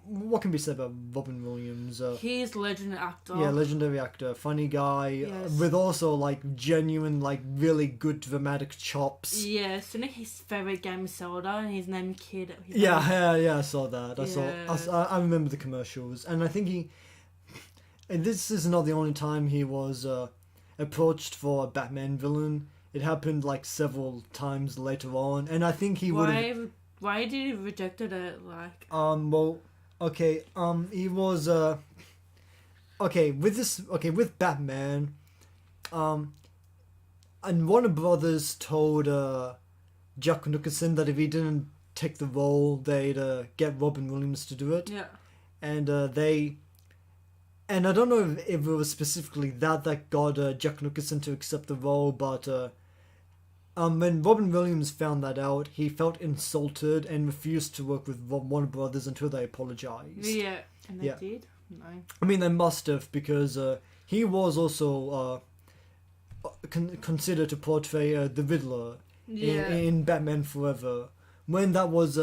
what can be said about Robin Williams? He's a legendary actor. Yeah, legendary actor, funny guy, Yes. with also like genuine, like really good dramatic chops. Yes, and his favorite game is Zelda, and his name Kid. Yeah, I saw that. Yes. I remember the commercials, and I think and this is not the only time he was approached for a Batman villain. It happened like several times later on, and I think he would have. Why did he rejected it? Like. Well, okay. He was with Batman. And Warner Brothers told Jack Nicholson that if he didn't take the role, they'd get Robin Williams to do it. Yeah. And and I don't know if it was specifically that got Jack Nicholson to accept the role, but when Robin Williams found that out, he felt insulted and refused to work with Warner Brothers until they apologized. Yeah, and they did? No. I mean, they must have, because he was also considered to portray the Riddler in Batman Forever, when that was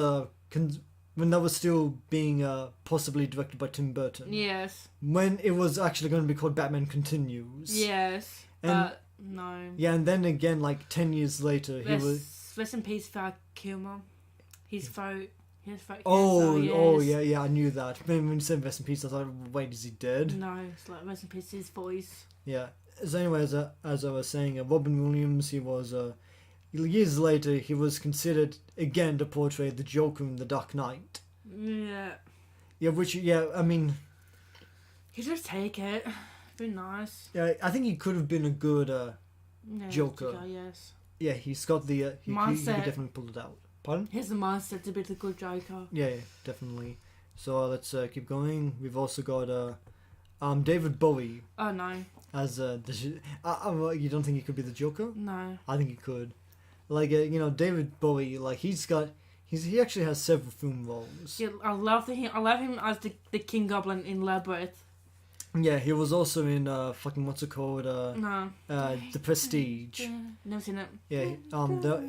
still being possibly directed by Tim Burton. Yes. When it was actually going to be called Batman Continues. Yes. And no. Yeah, and then again, like 10 years later, he was. Rest in peace, Val Kilmer. His throat. Oh, yes. yeah, I knew that. When you said rest in peace, I thought, wait, is he dead? No, it's like rest in peace, his voice. Yeah. So anyway, as I was saying, Robin Williams, he was years later, he was considered again to portray the Joker in The Dark Knight. Yeah. Yeah, I mean, he just take it. Be nice. Yeah, I think he could have been a good Joker. Yes. Yeah, he's got the he could definitely pull it out. Pardon? He has the mindset to be the good Joker. Yeah, definitely. So let's keep going. We've also got David Bowie. Oh no. As you don't think he could be the Joker? No. I think he could. Like David Bowie, like he actually has several film roles. Yeah, I love him as the King Goblin in Labyrinth. Yeah, he was also in what's it called? No. The Prestige. Never seen it. Yeah,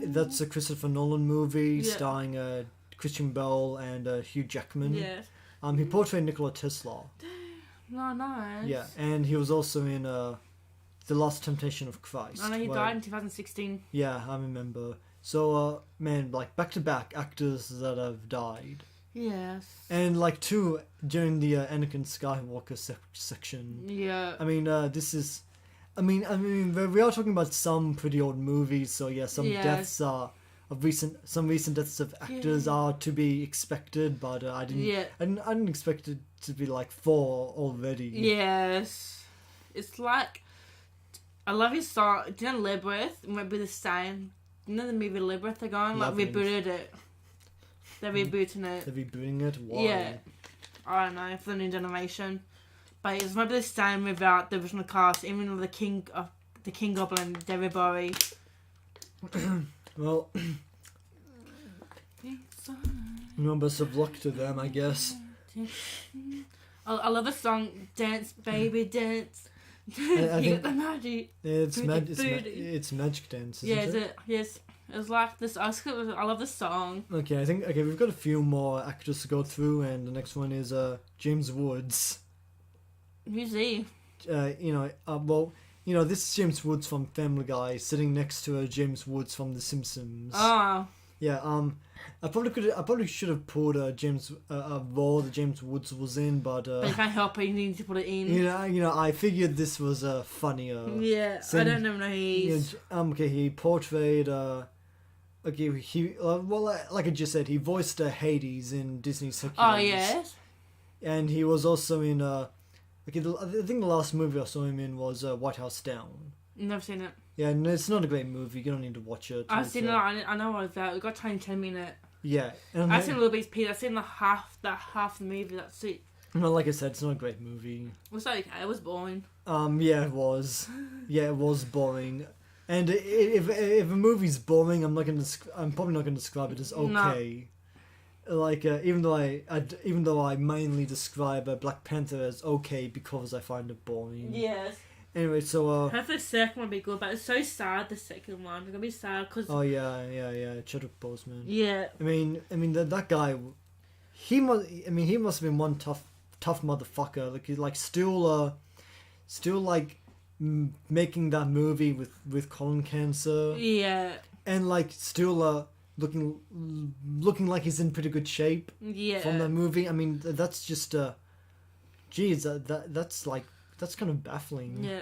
that's a Christopher Nolan movie starring Christian Bale and Hugh Jackman. Yes. He portrayed Nikola Tesla. No, nice. Yeah, and he was also in The Last Temptation of Christ. I know he died in 2016. Yeah, I remember. So, man, like back-to-back actors that have died. Yes. And like two during the Anakin Skywalker section. Yeah. I mean, this is. I mean, we are talking about some pretty old movies, so yeah, some deaths are some recent deaths of actors are to be expected, but I didn't expect it to be like 4 already. Yes. It's like, I love his song. Do you know Labyrinth? Might be the same. You know the movie Labyrinth? They're going like rebooted it. They're rebooting it. They're rebooting it? Why? Yeah. I don't know, for the new generation. But it's maybe the same without the original cast, even with the King Goblin, David Bowie. Well, no, best of luck to them, I guess. I love the song "Dance, Baby, Dance." I think the magic. It's magic dance. Isn't it? Yes. It's like this. I love this song. Okay, we've got a few more actors to go through, and the next one is James Woods. Who's he? This is James Woods from Family Guy sitting next to James Woods from The Simpsons. Oh. Yeah. I probably should have pulled a role that James Woods was in, but you can't help it. You need to put it in. You know, I figured this was funnier. Yeah, I don't know who he is. He portrayed like I just said, he voiced Hades in Disney's Hercules. Oh yes. And he was also in I think the last movie I saw him in was White House Down. Never seen it. Yeah, no, it's not a great movie. You don't need to watch it. I've seen it. I know what it's about. It got Tiny Tim in it. Yeah, I've seen a little bit of I've seen the half the movie. That's it. Well, like I said, it's not a great movie. It was okay. It was boring. Yeah, it was. Yeah, it was boring. And if a movie's boring, I'm probably not gonna describe it as okay. No. Like even though I mainly describe Black Panther as okay because I find it boring. Yes. Anyway, so hopefully the second one will be good, but it's so sad. The second one, it's gonna be sad because. Oh yeah, Chadwick Boseman. Yeah. I mean that guy, he must have been one tough motherfucker. Like still making that movie with colon cancer. Yeah. And like still looking like he's in pretty good shape. Yeah. From that movie, I mean that's just that's kind of baffling. Yeah.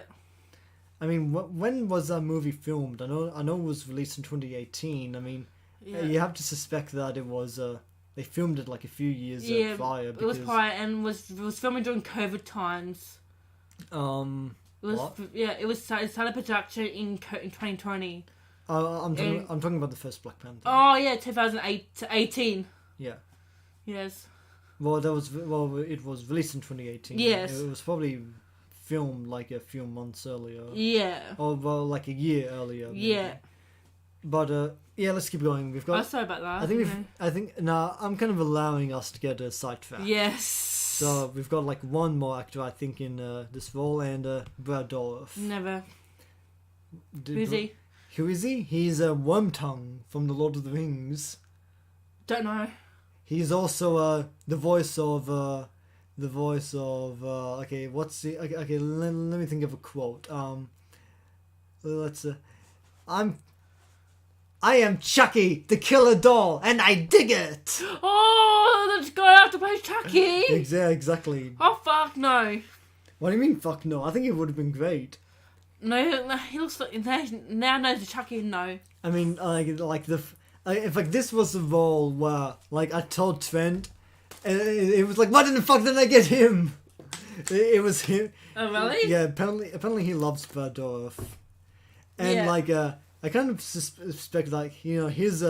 I mean, when was that movie filmed? I know it was released in 2018. I mean, you have to suspect that it was they filmed it like a few years prior. Because... it was prior and was filming during COVID times. It started production in 2020. I'm talking about the first Black Panther. Oh yeah, 2008 to 18. Yeah. Yes. Well, it was released in 2018. Yes. It was probably filmed like a few months earlier. Yeah. Or like a year earlier. Maybe. Yeah. But let's keep going. We've got. I'm sorry about that. I'm kind of allowing us to get a sidetracked. Yes. So we've got like one more actor I think in this role, and Brad Dourif. Never. Who's he? Who is he? He's Wormtongue from The Lord of the Rings. Don't know. He's also the voice of okay, what's the okay, let me think of a quote. I am Chucky, the killer doll, and I dig it. Oh, that's going to have to play Chucky. Exactly. Oh fuck no. What do you mean fuck no? I think it would have been great. No, he looks like now knows the Chucky. No. I mean, if like this was the role where like I told Trent, and it was like, why didn't the fuck did I get him? It was him. Oh really? Yeah. Apparently he loves Brad Dourif, and I kind of suspect like his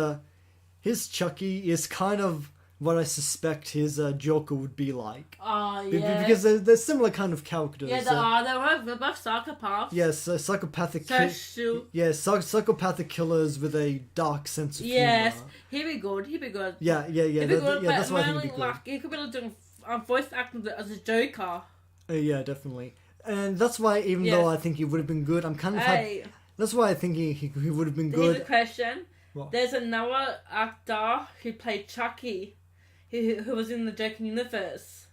Chucky is kind of what I suspect his Joker would be like. Oh, yeah. Because they're similar kind of characters. Yeah, they're both psychopaths. Yes, psychopathic. Psychopathic killers with a dark sense of humor. Yes, he'd be good. Yeah. That's why I think he'd be good. He could be doing voice acting as a Joker. Yeah, definitely. And that's why, even though I think he would have been good, I'm kind of that's why I think he would have been good. Here's a question. What? There's another actor who played Chucky, who was in the Joker universe.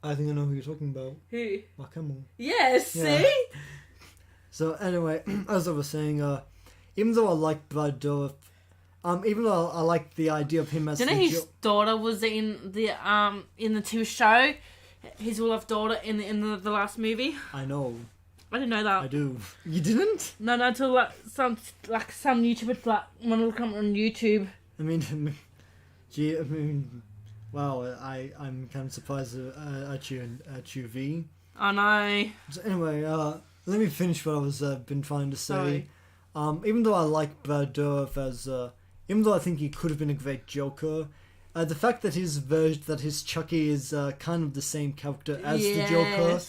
I think I know who you're talking about. Who? Mark Hamill. Yes, Yeah. see? So anyway, as I was saying, even though I like Brad Dourif Even though I like the idea of him as Do you know his daughter was in the TV show? His real-life daughter in the last movie. I know. I didn't know that. I do. You didn't? No, until some YouTuber when I look on YouTube. I mean, gee, I mean, wow. I'm kind of surprised at you, V. I know. So anyway, let me finish what I was been trying to say. Sorry. Even though I like Brad Dourif as, even though I think he could have been a great Joker, the fact that his Chucky is kind of the same character as the Joker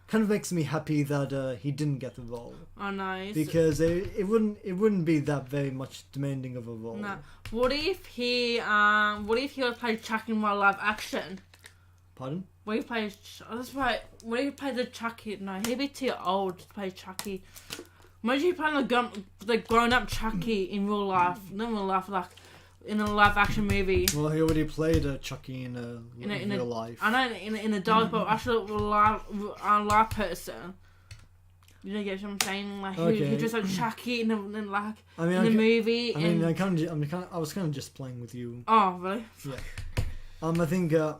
kind of makes me happy that he didn't get the role. Oh no. Because it wouldn't be that very much demanding of a role. No. What if he would play Chucky in real live action? Pardon? What if he plays? That's right. What if he played the Chucky? No, he'd be too old to play Chucky. Imagine he playing the grown up Chucky in real life. Not in real life, like in a live action movie. Well, he already played Chucky in real life. I know in a dark, but actually a live person. You don't get what I'm saying? Like he just like Chucky in the movie. I was kind of just playing with you. Oh really? Yeah. I think. I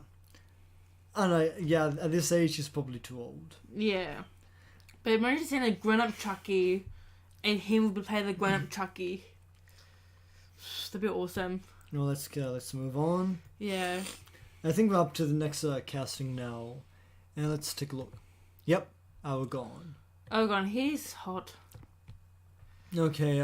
don't know. Yeah, at this age, he's probably too old. Yeah. But imagine seeing a grown up Chucky, and him would play the grown up Chucky. That'd be awesome. No, let's move on. Yeah. I think we're up to the next casting now, and let's take a look. Yep, Aragorn. Aragorn, he's hot. Okay.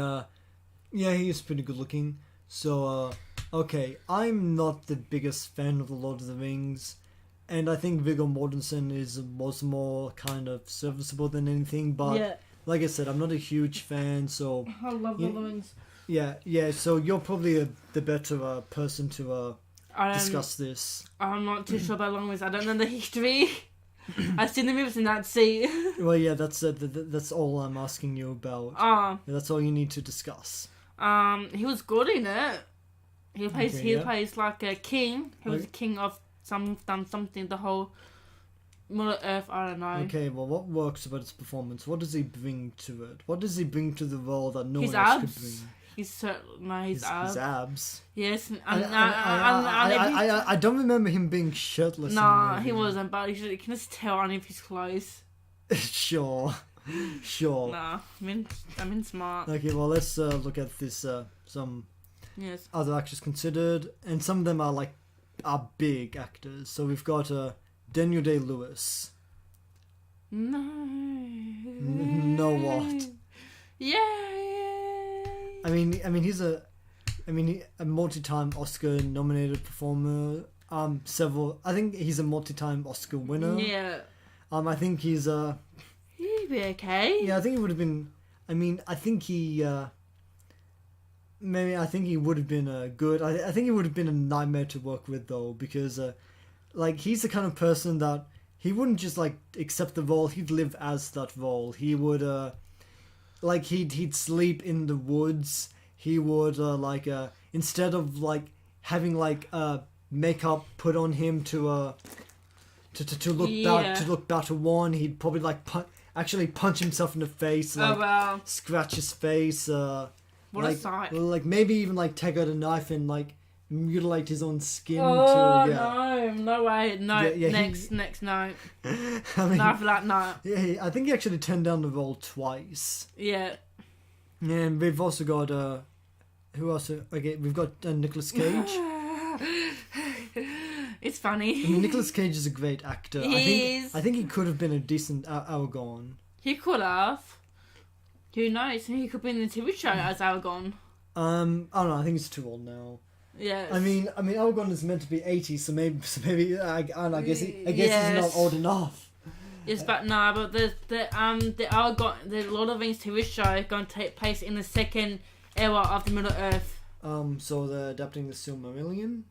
Yeah, he's pretty good looking. So, okay, I'm not the biggest fan of the Lord of the Rings. And I think Viggo Mortensen was more kind of serviceable than anything, but like I said, I'm not a huge fan, so... I love the Rings. Yeah, so you're probably the better person to discuss this. I'm not too sure about Long Rings. I don't know the history. I've seen the movies in that sea. Well, yeah, that's all I'm asking you about. That's all you need to discuss. He was good in it. He plays like a king. He was a king of... done something the whole Mother Earth, I don't know. Okay, well, what works about his performance? What does he bring to it? What does he bring to the role that no his one else abs. could bring? His abs. His abs. Yes, I don't remember him being shirtless. No, he wasn't, but you can just tell on his clothes. Sure. Nah, I mean smart. Okay, well, let's look at this. Some other actors considered, and some of them are big actors. So we've got Daniel Day-Lewis. No. No what? Yay! I mean he's a multi-time Oscar nominated performer. I think he's a multi-time Oscar winner. Yeah. I think he's he'd be okay. Yeah, I think he would have been. I think he. Maybe I think he would have been good. I think he would have been a nightmare to work with though, because he's the kind of person that he wouldn't just accept the role. He'd live as that role. He would he'd sleep in the woods. He would instead of having makeup put on him to look better worn, he'd probably actually punch himself in the face, scratch his face. What a sight. Maybe even take out a knife and mutilate his own skin. No way. No. Next, no. No, for that, no. Yeah, I think he actually turned down the role twice. Yeah. And we've also got who else? Okay, we've got Nicolas Cage. It's funny. Nicolas Cage is a great actor. I think he could have been a decent Aragorn. He could have. Who knows? He could be in the TV show as Aragorn. I don't know. I think he's too old now. Yes. I mean, Aragorn is meant to be 80, so maybe I guess he's not old enough. Yes, but the Aragorn, the Lord of the Rings TV show is going to take place in the second era of the Middle Earth. So they're adapting the Silmarillion.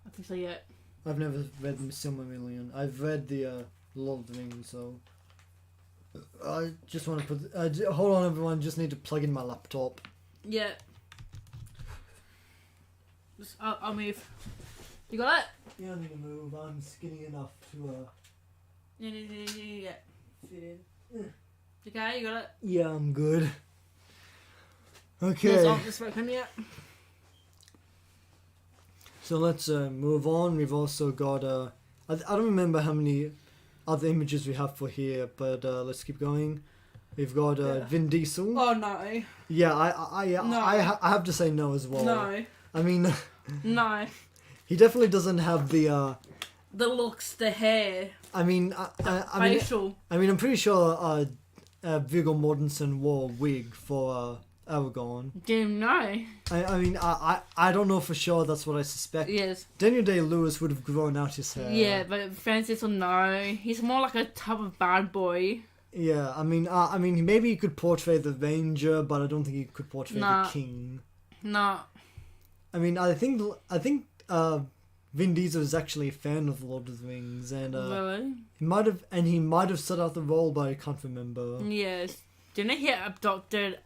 I think so. Yeah. I've never read the Silmarillion. I've read the Lord of the Rings, so. I just want to put... hold on, everyone. Just need to plug in my laptop. Yeah. I'll move. You got it? Yeah, I need to move. I'm skinny enough to... Yeah. Fit in. Okay, you got it? Yeah, I'm good. Okay. It's off the smoke, yeah. So let's move on. We've also got I don't remember how many other images we have for here, but let's keep going. We've got Vin Diesel. Oh no. Yeah, I have to say no as well. No. I mean, No. he definitely doesn't have the looks, the hair, I mean, facial. I'm pretty sure Viggo Mortensen wore a wig for Aragorn. Didn't know. I don't know for sure. That's what I suspect. Yes. Daniel Day-Lewis would have grown out his hair. Yeah, but Francis will know. He's more like a type of bad boy. Yeah, I mean, maybe he could portray the Ranger, but I don't think he could portray the King. No. I mean, I think Vin Diesel is actually a fan of Lord of the Rings, and really? he might have set out the role, but I can't remember. Yes. Didn't he abducted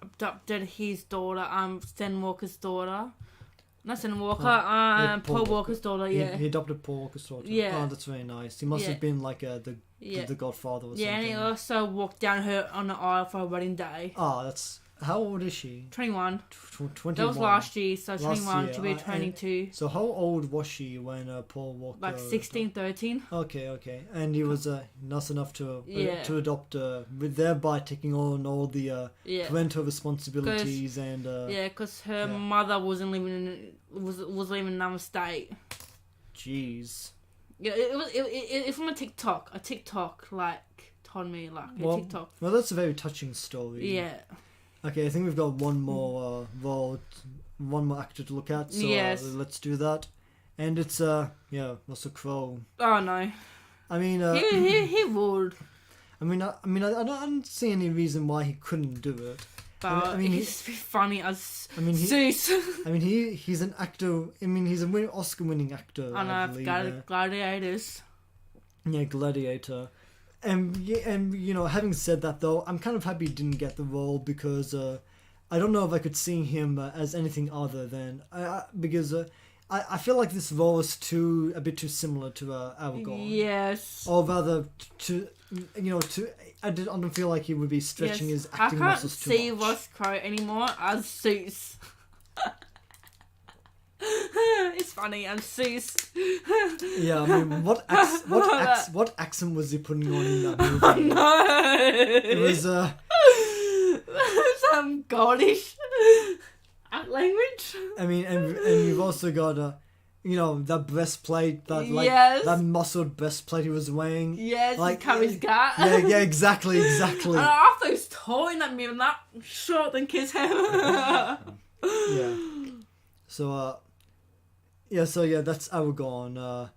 his daughter, Stan Walker's daughter? Not Stan Walker, Paul Walker's daughter, yeah. He adopted Paul Walker's daughter. Yeah. Oh, that's very nice. He must have been like the Godfather or something. Yeah, and he also walked down her on the aisle for her wedding day. Oh, that's... How old is she? 21. 21. That was last year, so 21 to be 22. So how old was she when Paul Walker... Like 16, 13. Okay. And he was nice enough to adopt, thereby taking on all the parental responsibilities and... because her mother was living in another state. Jeez. Yeah, it's from a TikTok, like, told me, like, a TikTok. Well, that's a very touching story. Yeah. Okay, I think we've got one more actor to look at, so let's do that. And it's Russell Crowe. Oh no. I mean, he would. I don't see any reason why he couldn't do it. But he's funny as Zeus. He's an actor. I mean, he's an Oscar-winning actor. I know, Gladiators. Yeah, Gladiator. And having said that though, I'm kind of happy he didn't get the role because I don't know if I could see him as anything other than because I feel like this role is a bit too similar to Aragorn. Yes. Or rather, I don't feel like he would be stretching his acting muscles too much. I can't see Russ Crowe anymore as Zeus. It's funny, I'm Zeus. Yeah, I mean, what accent was he putting on in that movie? Oh, no. It was some Gaulish language. I mean, and you've also got that breastplate, that muscled breastplate he was wearing. Yes, like cover his gut. Yeah, exactly. And after he was tall in that mirror, that short than kids have. Yeah. So that's Aragorn.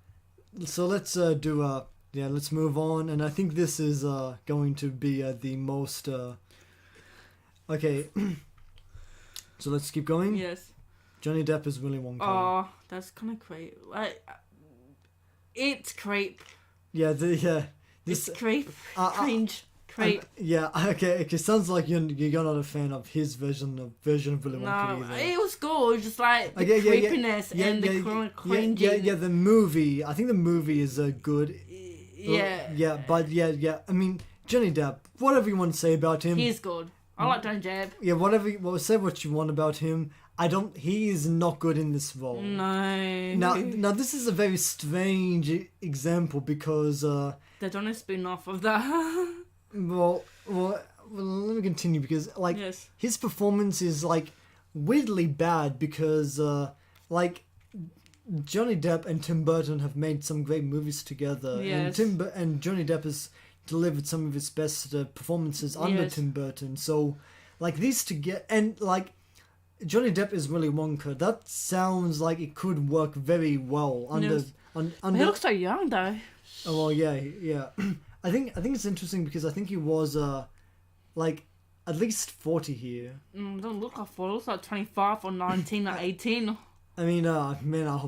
So let's let's move on, and I think this is going to be the most. Okay. So let's keep going. Yes. Johnny Depp is Willy Wonka. Oh, that's kind of creep. It's creep. Yeah, It's creep. Cringe. Creep. Okay. Sounds like you're not a fan of his version of Willy Wonka either. It was good. Just like the creepiness and the cringing. Yeah. The movie. I think the movie is good. Yeah. But I mean, Johnny Depp. Whatever you want to say about him, he's good. I like Johnny Depp. Yeah. Say what you want about him. He is not good in this role. No. Now this is a very strange example because they're doing a spin-off of that. Well, let me continue because his performance is weirdly bad because Johnny Depp and Tim Burton have made some great movies together. Yes. And Johnny Depp has delivered some of his best performances under Tim Burton. So these together and Johnny Depp is Willy Wonka. That sounds like it could work very well under. He looks so young though. Oh well, yeah. I think it's interesting because I think he was at least 40 here. Don't look like 40. It looks like 25 or 19 or 18. I mean, man, I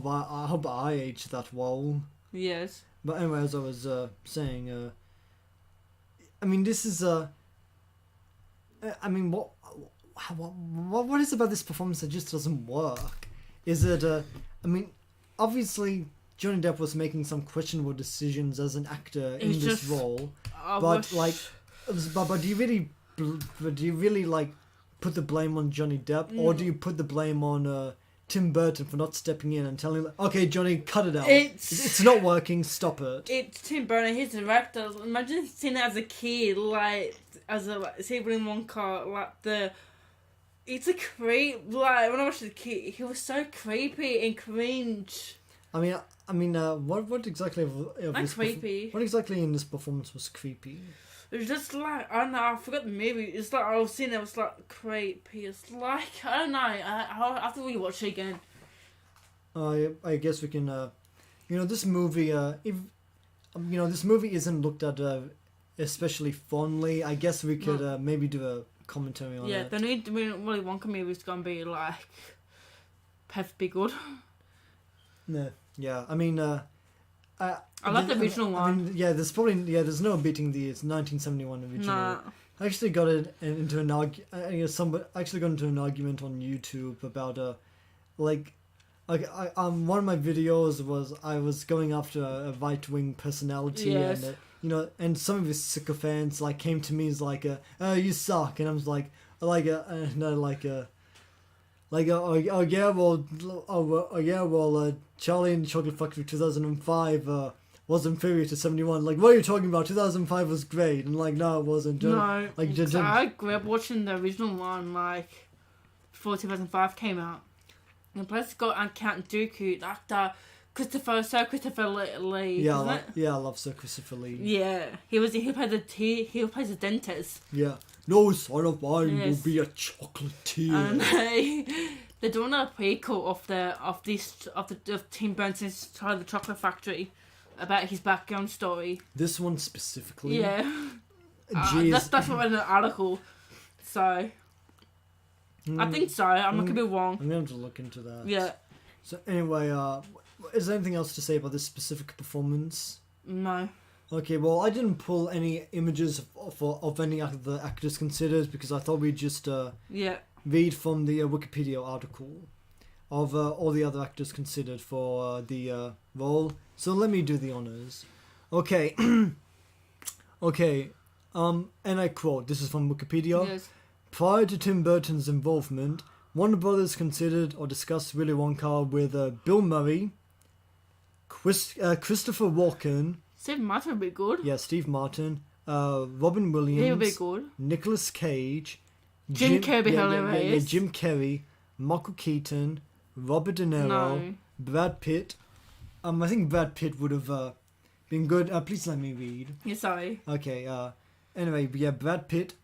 hope I aged that well. Yes. But anyway, as I was saying, I mean, this is I mean, what is about this performance that just doesn't work? Is it? I mean, obviously Johnny Depp was making some questionable decisions as an actor in this role, but do you really put the blame on Johnny Depp, or do you put the blame on Tim Burton for not stepping in and telling him, okay, Johnny, cut it out. It's not working. Stop it. It's Tim Burton. He's the director. Imagine seeing it as a kid, like as a see Willy Wonka, like the. It's a creep. Like when I watched the kid, he was so creepy and cringe. I mean, what exactly Creepy. What exactly in this performance was creepy? It was just like, I don't know, I forgot the movie. It's like, I was seeing it, was like creepy. It's like, I don't know, I have to rewatch it again. I guess we can, this movie, this movie isn't looked at especially fondly. I guess we could maybe do a commentary on it. Yeah, the new Willy Wonka movie is going to be like, have to be good. No, yeah, I mean, I like the original one. I mean, there's no beating the 1971 original. Nah. I actually got into an argument on YouTube about one of my videos was I was going after a right wing personality. Yes. And and some of his sycophants like came to me as like oh, you suck, and I was like Charlie and the Chocolate Factory 2005 was inferior to 71. Like, what are you talking about? 2005 was great, and like, no, it wasn't. I grew up watching the original one like before 2005 came out. And plus, got Count Dooku, actor Christopher Lee. Yeah, I love Sir Christopher Lee. Yeah, he plays a dentist. Yeah, no son of mine will be a chocolatier. And they're doing a prequel of Tim Burton's Charlie and the Chocolate Factory about his background story. This one specifically. Yeah. That's what I read in an article. So I think so. I could be wrong. I'm going to look into that. Yeah. So anyway, is there anything else to say about this specific performance? No. Okay, well, I didn't pull any images of any of the actors considered because I thought we'd just read from the Wikipedia article of all the other actors considered for the role. So let me do the honors. Okay. Okay. And I quote, this is from Wikipedia. Yes. Prior to Tim Burton's involvement, Warner Brothers considered or discussed Willy Wonka with Bill Murray, Christopher Walken. Steve Martin would be good. Yeah, Steve Martin. Robin Williams. He would be good. Nicolas Cage. Jim Carrey, hilarious. Jim Carrey. Michael Keaton. Robert De Niro. Brad Pitt. I think Brad Pitt would have been good. Please let me read. Yeah, sorry. Okay. Anyway, yeah, Brad Pitt,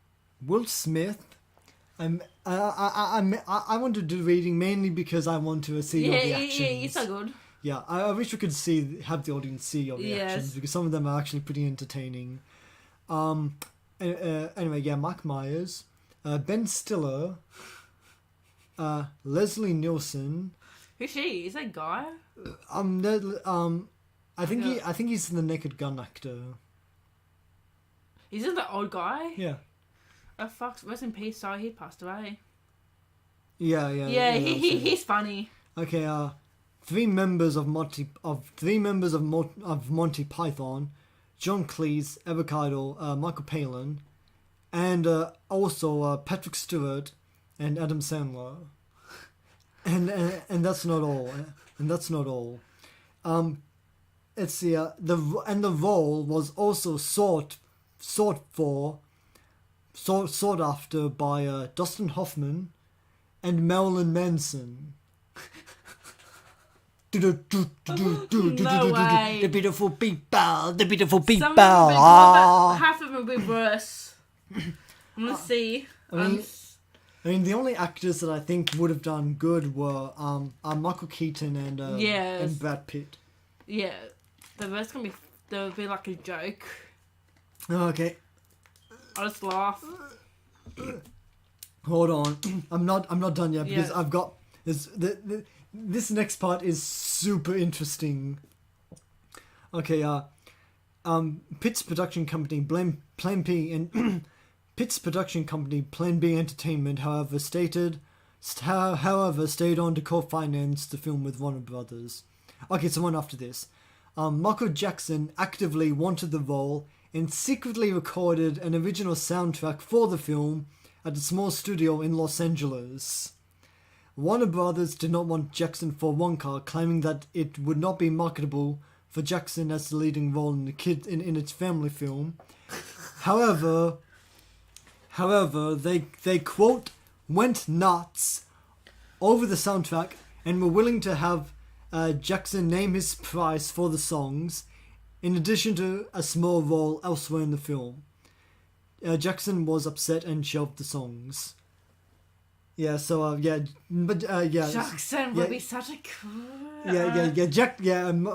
Will Smith. I want to do reading mainly because I want to see your reactions. Yeah, it's so good. Yeah, I wish we could have the audience see your reactions because some of them are actually pretty entertaining. Anyway, yeah, Mike Myers, Ben Stiller, Leslie Nielsen. Who's she? Is that a guy? I think he's the Naked Gun actor. Isn't that old guy? Yeah. Oh fuck! Rest in peace. Sorry, he passed away. Yeah. He's funny. Okay. Three members of Monty Python, John Cleese, Eric Idle, Michael Palin, and also Patrick Stewart and Adam Sandler. And that's not all. It's the role was also sought after by Dustin Hoffman and Marilyn Manson. No way. The beautiful people. Half of them will be worse. I'm gonna see. I mean, the only actors that I think would have done good were Michael Keaton and Brad Pitt. Yeah, the rest they'll be like a joke. Okay. I'll just laugh. Hold on, I'm not done yet because Yeah. I've got this next part is super interesting. Okay, Pitt's production company Plan B and Pitt's production company Plan B Entertainment, however, stayed on to co-finance the film with Warner Brothers. Okay, so one after this. Michael Jackson actively wanted the role and secretly recorded an original soundtrack for the film at a small studio in Los Angeles. Warner Brothers did not want Jackson for one car, claiming that it would not be marketable for Jackson as the leading role in in its family film. However, they quote went nuts over the soundtrack and were willing to have Jackson name his price for the songs, in addition to a small role elsewhere in the film. Jackson was upset and shelved the songs. Yeah, so Jackson would be such a cool.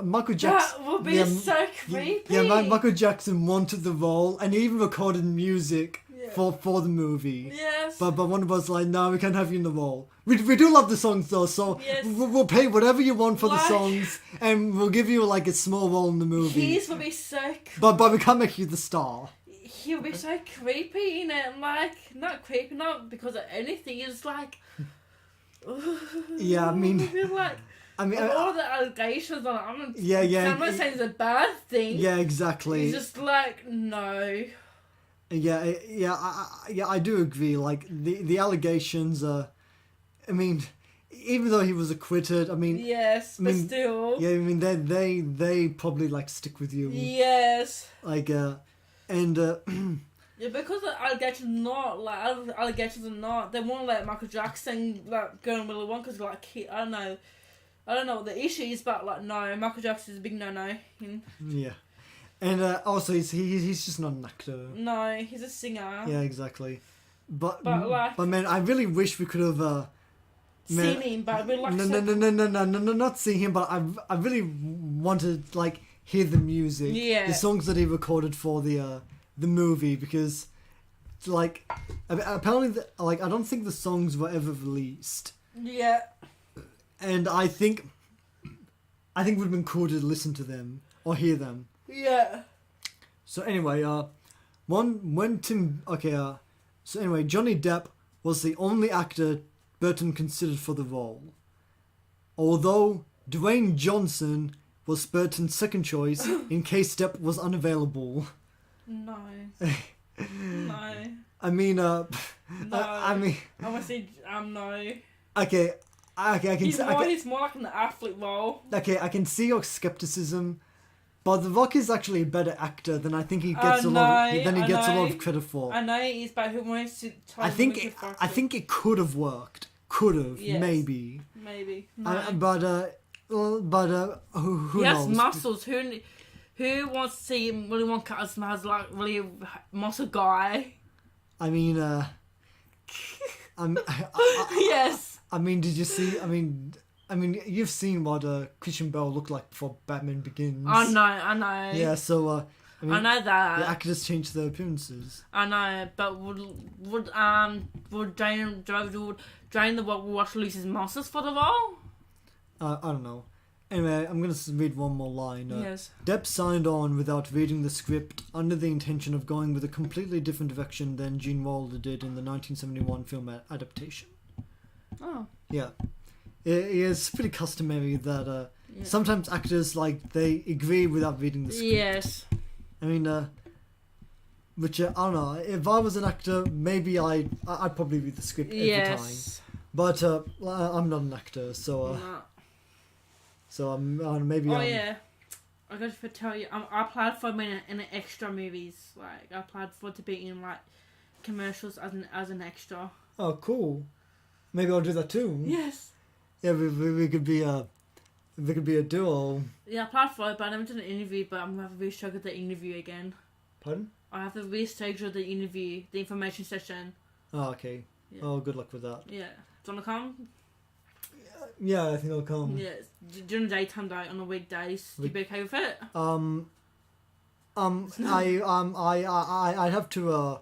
Michael Jackson. That would be so creepy. Michael Jackson wanted the role, and he even recorded music for the movie. Yes. But one of us like, no, we can't have you in the role. We do love the songs though, so yes. we'll pay whatever you want for the songs, and we'll give you like a small role in the movie. His would be so cool. But we can't make you the star. He would be so creepy in it, like, not creepy, not because of anything, it's like... Yeah, I mean... all the allegations on it, I'm not saying it's a bad thing. Yeah, exactly. It's just like, no. I do agree, like, the allegations are... I mean, even though he was acquitted, I mean... Yes, but still... Yeah, I mean, they probably, like, stick with you. Yes. Like, yeah, because the allegations are not, they won't let Michael Jackson like go on Willy Wonka because like I don't know what the issue is, but like no, Michael Jackson is a big no. Yeah, and also he's just not an actor. No, he's a singer. Yeah, exactly. But man, I really wish we could have seen him, but we'd like no, not see him, but I really wanted like hear the music, the songs that he recorded for the movie, because like apparently like I don't think the songs were ever released. Yeah. And I think it would have been cool to listen to them or hear them. Yeah. So anyway, so anyway, Johnny Depp was the only actor Burton considered for the role, although Dwayne Johnson was Burton's second choice in case Depp was unavailable. No. No. I mean, no. I mean... I want to say, no. Okay, I can... He's more like an athlete role. Okay, I can see your skepticism, but The Rock is actually a better actor than I think he gets a lot of credit for. I know he is, but who wants to... I think it could have worked. Could have, yes. Maybe. Maybe. No. Who knows? He has muscles. Who wants to see him really want cut as like really muscle guy? I mean, yes. I mean, did you see? I mean, you've seen what Christian Bale looked like before Batman Begins. I know. Yeah, so I know that the actors change their appearances. I know, but would Dwayne The Rock watch lose his muscles for the role? I don't know. Anyway, I'm going to read one more line. Yes. Depp signed on without reading the script under the intention of going with a completely different direction than Gene Wilder did in the 1971 film adaptation. Oh. Yeah. It's pretty customary that sometimes actors, like, they agree without reading the script. Yes. I mean, which, I don't know, if I was an actor, maybe I'd probably read the script every time. But I'm not an actor, so... No. So maybe. Oh yeah, I got to tell you, I applied for in extra movies. Like I applied for to be in like commercials as an extra. Oh, cool! Maybe I'll do that too. Yes. Yeah, we could be a duo. Yeah, I applied for it, but I never did an interview. But I'm gonna have to reschedule the interview again. Pardon? I have to reschedule the interview, the information session. Oh, okay. Yeah. Oh, good luck with that. Yeah. Do you wanna come? Yeah, I think I'll come. Yeah, during the daytime though, on the weekdays, you be okay with it? I'd have to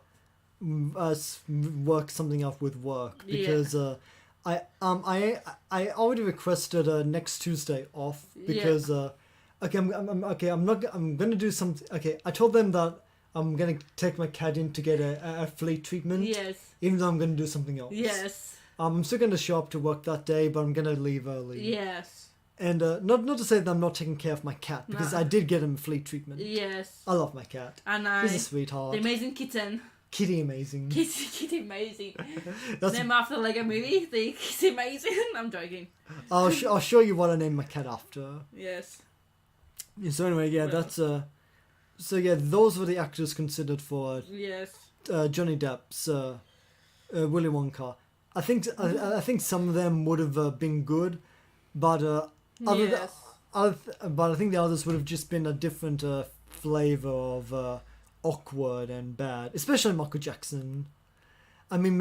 work something out with work because I already requested next Tuesday off because I'm gonna do something. Okay, I told them that I'm gonna take my cat in to get a flea treatment. Yes. Even though I'm gonna do something else. Yes. I'm still going to show up to work that day, but I'm going to leave early. Yes. And not to say that I'm not taking care of my cat, because I did get him flea treatment. Yes. I love my cat. I know. He's a sweetheart. The amazing kitten. Kitty Amazing. Kitty Amazing. That's Name after the Lego movie, the Kitty Amazing. I'm joking. I'll show you what I named my cat after. Yes. So anyway, yeah, Well. that's so yeah, those were the actors considered for Yes. Johnny Depp's Willy Wonka. I think some of them would have been good, but Yes. but I think the others would have just been a different flavor of awkward and bad, especially Michael Jackson. I mean,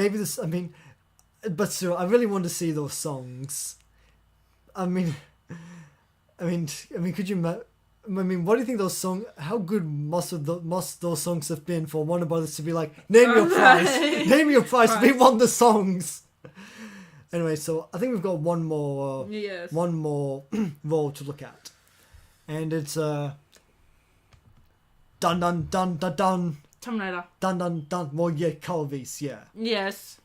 but still, I really want to see those songs. I mean, could you? What do you think those songs? How good must those songs have been for Warner Brothers to be like, name your price, name your price. We want the songs. Anyway, so I think we've got one more role to look at, and it's dun dun dun dun dun Terminator. dun dun dun. Well, yeah, Carl Weiss, yeah. Yes.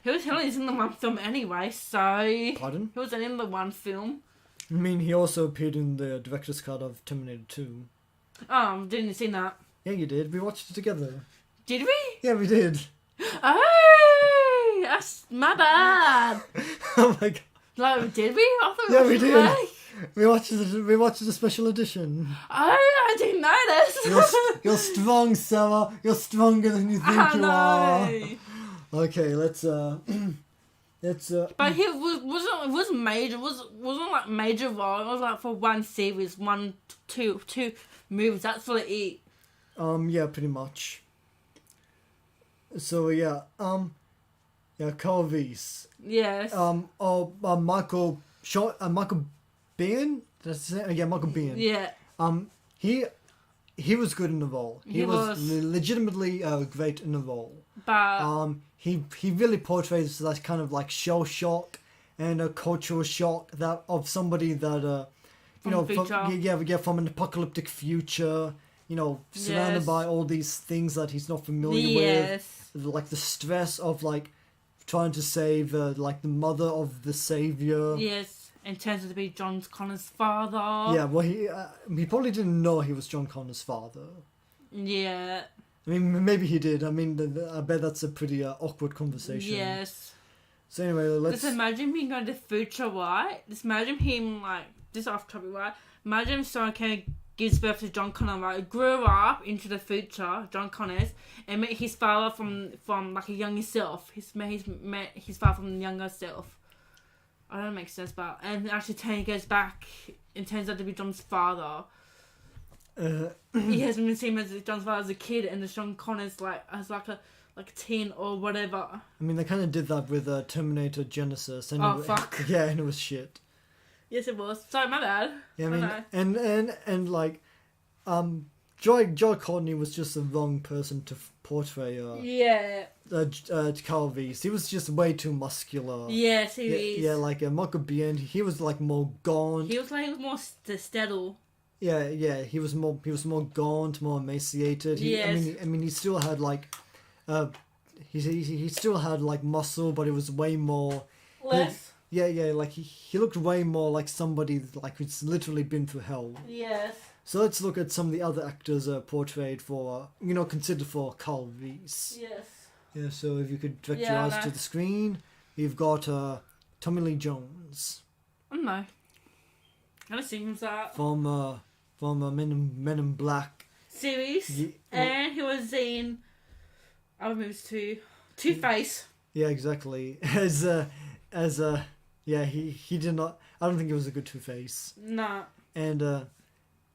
He was only in the one film anyway, so... Pardon? He was in the one film. I mean, he also appeared in the director's cut of Terminator 2. Oh, didn't see that. Yeah, you did. We watched it together. Did we? Yeah, we did. Oh, that's my bad. Oh my god. Like, did we? I thought Yeah, was we did. like- We watched the special edition. Oh, I didn't notice. You're strong, Sarah. You're stronger than you think I you know. are. Okay, let's But he wasn't major. Wasn't like major role. It was like for one series, two movies. That's all it is. yeah, pretty much. So yeah, Carl Weiss. Yes. Michael Biehn. That's his name? Yeah, Michael Biehn. Yeah. He was good in the role. He was legitimately great in the role. But he really portrays that kind of like shell shock and a cultural shock that of somebody that from an apocalyptic future, surrounded Yes. by all these things that he's not familiar yes. with, like the stress of like trying to save like the mother of the savior. Yes. And turns out to be John Connor's father. Yeah, well, he probably didn't know he was John Connor's father. Yeah. I mean, maybe he did. I mean, I bet that's a pretty awkward conversation. Yes. So anyway, let's... Just imagine him going to the future, right? Just imagine him, like, this off topic, right? Imagine if someone gives birth to John Connor, right? Grew up into the future, John Connor's, and met his father from like a younger self. He's met his father from the younger self. I don't know if it makes sense, but... And actually, he goes back and turns out to be John's father. He hasn't been seen as John's father as a kid, and the John Connor's like as like a teen or whatever. I mean, they kind of did that with Terminator Genesis. And Fuck. Yeah, and it was shit. Yes, it was. Sorry, my bad. Yeah, I mean, and like, Joy Courtney was just the wrong person to portray. Yeah. Carl Weiss. He was just way too muscular. Yes, he is. Yeah, like Michael Biehn. He was like more gaunt. He was more steady. Yeah, he was more gaunt, more emaciated. Yes. I mean, he still had like, he still had like muscle, but it was way more. Less. Yeah, like he looked way more like somebody like who's literally been through hell. Yes. So let's look at some of the other actors portrayed for, considered for Carl Weiss. Yes. Yeah, so if you could direct your eyes to the screen, you've got Tommy Lee Jones. I don't know. I don't see him that. From Men in Black series. Yeah, and he was in other movies too. Two-Face. Yeah, exactly. He did not. I don't think it was a good Two-Face. Nah. And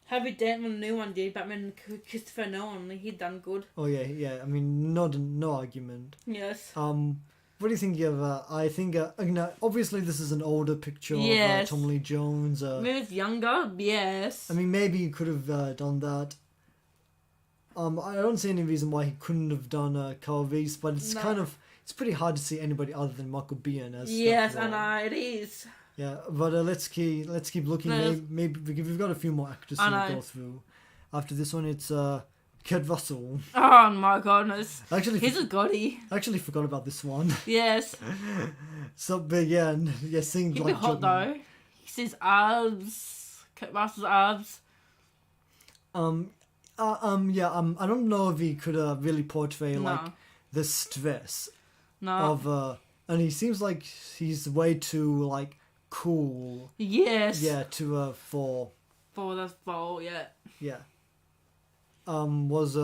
Harvey Dent, when the new one did, Batman Christopher Nolan, he done good. Oh yeah. I mean, no argument. Yes. What do you think of? I think obviously this is an older picture of Tommy Lee Jones. When he was younger, yes. I mean, maybe you could have done that. I don't see any reason why he couldn't have done Carl Weiss, but it's pretty hard to see anybody other than Michael Biehn as. Yes, I know it is. Yeah, but let's keep looking. Maybe we've got a few more actors to go through. After this one, it's Kurt Russell. Oh my goodness! He's a goddie. I actually forgot about this one. Yes. So big, seeing He'd like be hot though. He sees abs. Kurt Russell's abs. I don't know if he could really portray No. like the stress No. of and he seems like he's way too like cool. Yes. Yeah, to for the fall, yeah. yeah. Was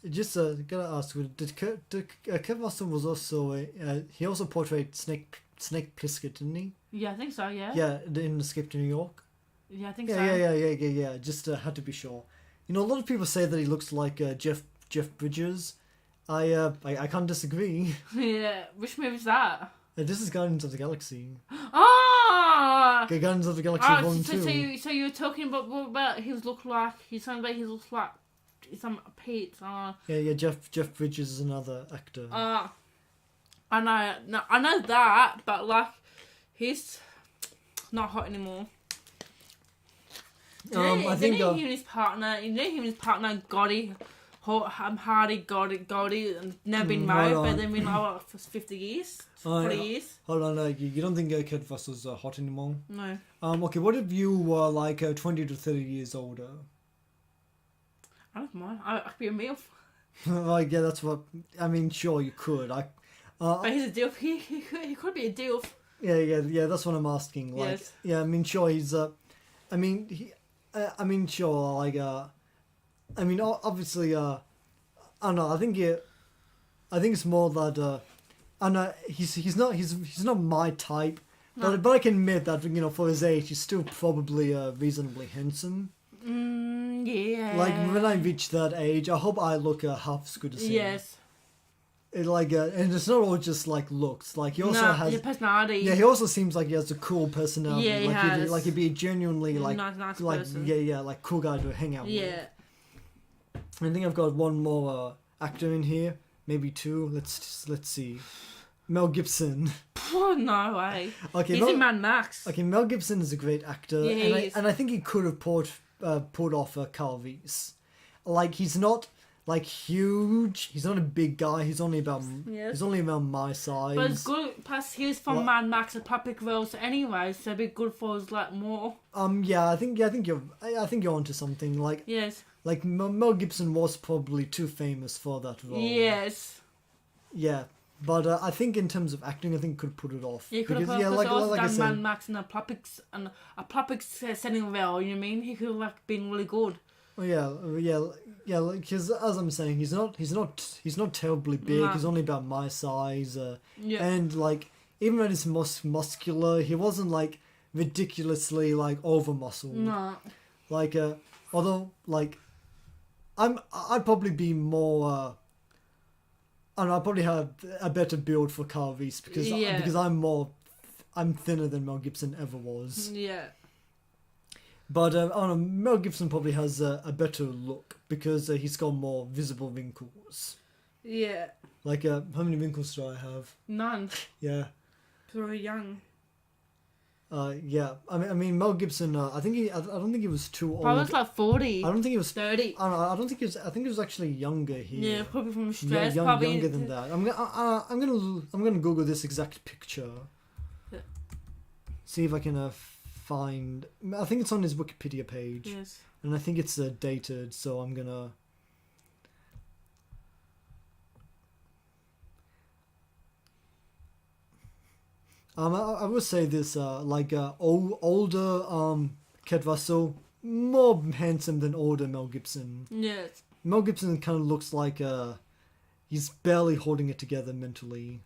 just gotta ask, did Kurt Russell was also he also portrayed Snake Plissken, didn't he? Yeah, I think so, yeah. Yeah, in Escape to New York. Yeah, I think Yeah, so. yeah. Just had to be sure. You know, a lot of people say that he looks like Jeff Bridges. I can't disagree. Yeah. Which movie is that? This is Guardians of the Galaxy. Ah! Okay, Guardians of the Galaxy Oh, 1 so 2. so you were talking about what about he look like? He's something about he looks like some Pete. Yeah, Jeff Bridges is another actor. I know that, but like he's not hot anymore. I think him and his partner, Gotti, Hardy, Gotti, and never been married, but they've been like for 50 years, 40 years. Hold on, you don't think Kurt Russell's hot anymore? No. Okay, what if you were like 20 to 30 years older? I don't mind. I could be a MILF. Like, yeah, that's what I mean. Sure, you could. But he's a DILF. He could be a DILF. Yeah. That's what I'm asking. Like, Yes. yeah, I mean, sure, he's sure, like, obviously, I don't know. I think it's more that, I know he's not my type, No. but I can admit that, you know, for his age, he's still probably reasonably handsome. Yeah. Like, when I reach that age, I hope I look half as good as him. Yes. And it's not all just like looks. Like he also has his personality. Yeah, he also seems like he has a cool personality. Yeah, he like has. he'd be a genuinely like nice like person. like cool guy to hang out with. Yeah. I think I've got one more actor in here, maybe two. Let's see. Mel Gibson. Oh, no way. Okay, He's in Mad Max. Okay, Mel Gibson is a great actor, Yeah, and I think he could have pulled off Carl Reese. Like he's not like huge. He's not a big guy. He's only about my size. But it's good. Plus, he was from Mad Max and Public Roles anyway, so it'd be good for us like more. I think you're onto something. Like Yes. like Mel Gibson was probably too famous for that role. Yes. Yeah, but I think in terms of acting, I think he could put it off. He could have Because, like I done said, Mad Max in a public setting role. You know what I mean? He could have like been really good. yeah. Because as I'm saying, he's not terribly big. No. He's only about my size. Yeah. And like even when he's muscular, he wasn't like ridiculously like over muscled. No. Like although like I'd probably be more. I don't know, I probably have a better build for Carl Reese because I'm thinner than Mel Gibson ever was. Yeah. But I don't know, Mel Gibson probably has a better look because he's got more visible wrinkles. Yeah. Like how many wrinkles do I have? None. Yeah. Very young. Yeah. I mean Mel Gibson. I don't think he was too old. I was like 40. I don't think he was 30. I don't think he was. I think he was actually younger here. Yeah, probably from Yeah, stress. Probably younger than that. I'm gonna Google this exact picture. Yeah. See if I can find. I think it's on his Wikipedia page, Yes. and I think it's dated. So I'm gonna. I would say this. Older Kurt Russell, more handsome than older Mel Gibson. Yes. Mel Gibson kind of looks like he's barely holding it together mentally.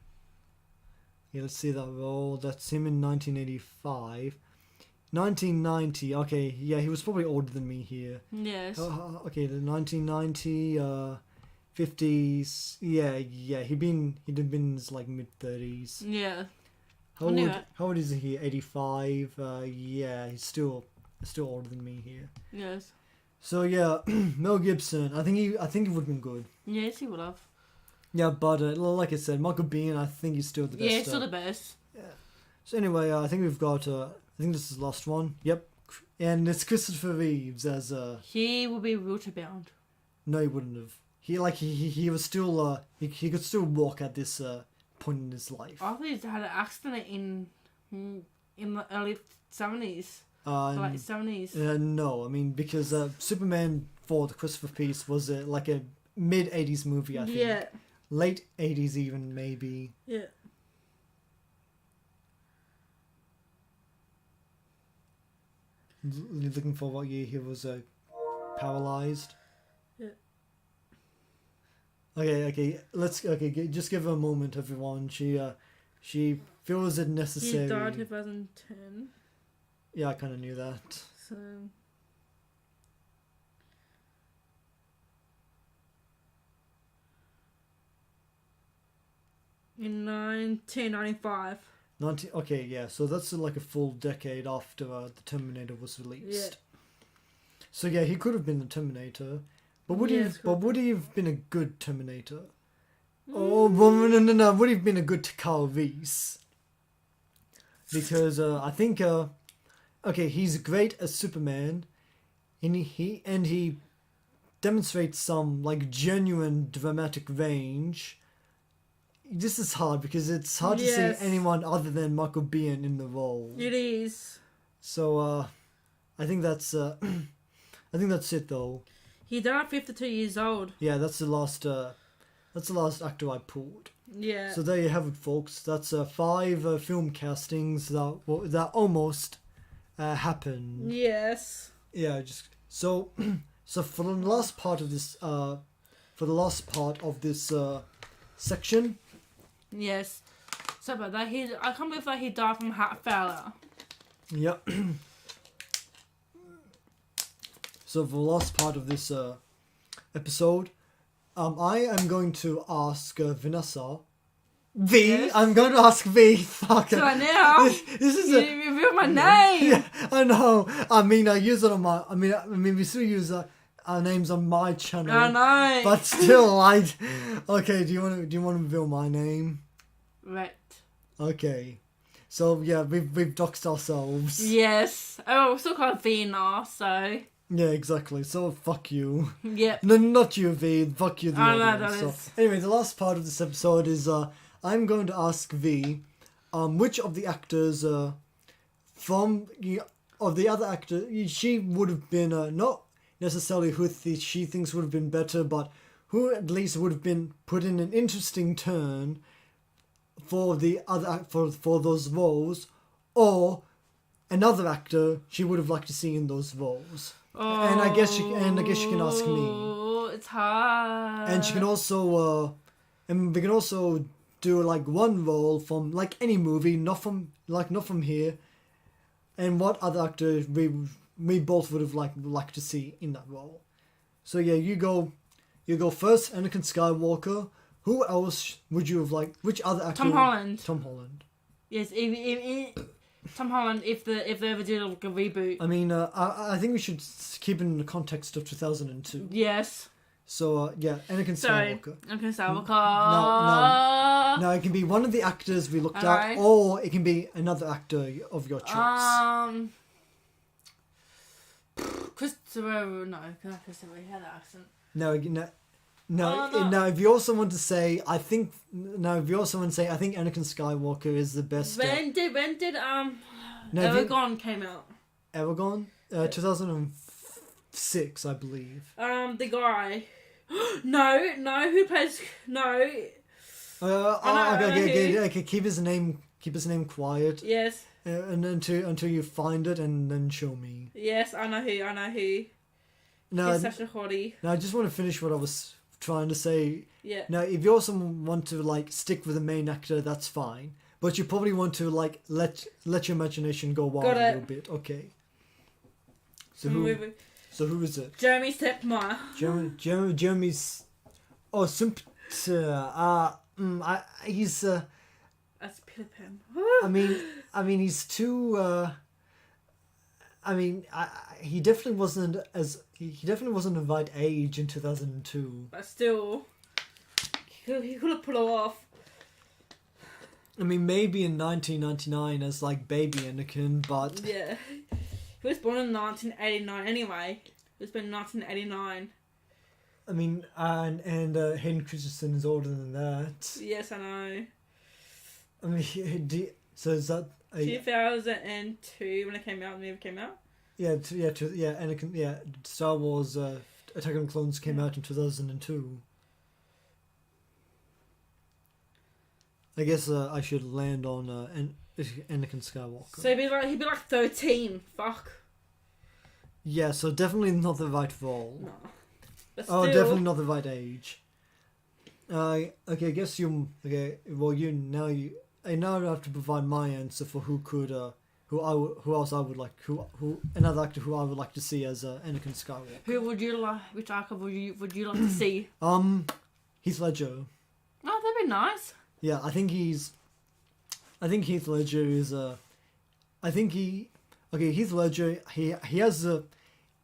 Yeah, let's see that role. That's him in 1985. 1990. Okay, yeah, he was probably older than me here. Yes. Okay, the 1990, 50s. Yeah, he'd been in his like mid 30s. Yeah. How old is he? 85. Yeah, he's still older than me here. Yes. So yeah, Mel Gibson. I think he would have been good. Yes, he would have. Yeah, but like I said, Michael Biehn, I think he's still the best. Yeah, he's still the best. Yeah. So anyway, I think we've got. I think this is the last one. Yep, and it's Christopher Reeves as. He will be wheelchair bound. No, he wouldn't have. He was still. He could still walk at this point in his life. I thought he had an accident in the early 70s. Like 70s. No, I mean because Superman for the Quest for Peace was like a mid-80s movie, I think. Yeah. Late 80s even, maybe. Yeah. Looking for what year he was paralyzed. Yeah. Okay. Just give her a moment, everyone. She feels it necessary. He died 2010. Yeah, I kind of knew that. So. In 1995. Okay, yeah. So that's like a full decade after the Terminator was released. Yeah. So yeah, he could have been the Terminator, but would he have been a good Terminator? Oh, well, no. Would he have been a good Kyle Reese? Because I think he's great as Superman, and he demonstrates some like genuine dramatic range. This is hard because it's hard to see anyone other than Michael Biehn in the role. It is. So I think that's it though. He died at 52 years old. Yeah, that's the last actor I pulled. Yeah. So there you have it, folks. That's 5 film castings that almost happened. Yes. Yeah, so for the last part of this section. Yes. So about that, I can't believe that he died from heart failure. Yep. So for the last part of this episode, I am going to ask Vanessa. V. Yes. I'm going to ask V. Fuck. So now, this is you revealed my name. Yeah, I know. I mean, I use it on my. I mean, we still use our names on my channel. I know. But still, okay. Do you want to reveal my name? Right. Okay. So yeah, we've doxed ourselves. Yes. Oh, we're still called V now, so. Yeah, exactly. So fuck you. Yep. No, not you, V. Fuck you, the audience. No, so, anyway, the last part of this episode is I'm going to ask V, which of the actors of the other actor she would have been not necessarily who she thinks would have been better, but who at least would have been put in an interesting turn for the other for those roles, or another actor she would have liked to see in those roles. Oh, and I guess she can ask me. Oh, it's hard. And she can also and we can also do like one role from like any movie, not from here, and what other actor we both would have liked to see in that role. So yeah, you go first. Anakin Skywalker. Who else would you have liked? Which other actor? Tom Holland. Tom Holland. Yes, Tom Holland. If they ever did like a reboot. I mean, I think we should keep it in the context of 2002. Yes. So yeah, Anakin Skywalker. Anakin Skywalker. Now it can be one of the actors we looked at, or it can be another actor of your choice. Christopher. No, Christopher. He had an accent. No. If you also want to say, I think Anakin Skywalker is the best. When did Eragon came out? Eragon, 2006, I believe. The guy. No. Who plays? No. Okay. Keep his name quiet. Yes. And until you find it, and then show me. Yes, I know who. No, he's such a hottie. Now I just want to finish what I was trying to say. Yeah. Now, if you also want to stick with the main actor, that's fine. But you probably want to let your imagination go wild a little bit. Okay. So who is it? Jeremy Stepmeyer. Jeremy's. Oh, he's. That's Peter Pan. I mean, he's too. He definitely wasn't the right age in 2002. But still, he could have pulled it off. I mean, maybe in 1999 as baby Anakin, but yeah, he was born in 1989 anyway. He was born in 1989. I mean, and Hayden Christensen is older than that. Yes, I know. I mean, so is that 2002 when it came out? The movie came out. Yeah, Anakin. Yeah, Star Wars Attack on the Clones came out in 2002. I guess I should land on Anakin Skywalker. So he'd be like 13. Fuck. Yeah, so definitely not the right role. No. But Oh, still, definitely not the right age. Okay, I guess you. Okay, well, I now have to provide my answer for who else I would like, another actor who I would like to see as Anakin Skywalker. Who would you like? Which actor would you like to see? Heath Ledger. Oh, that'd be nice. Yeah, I think Heath Ledger is Heath Ledger, he has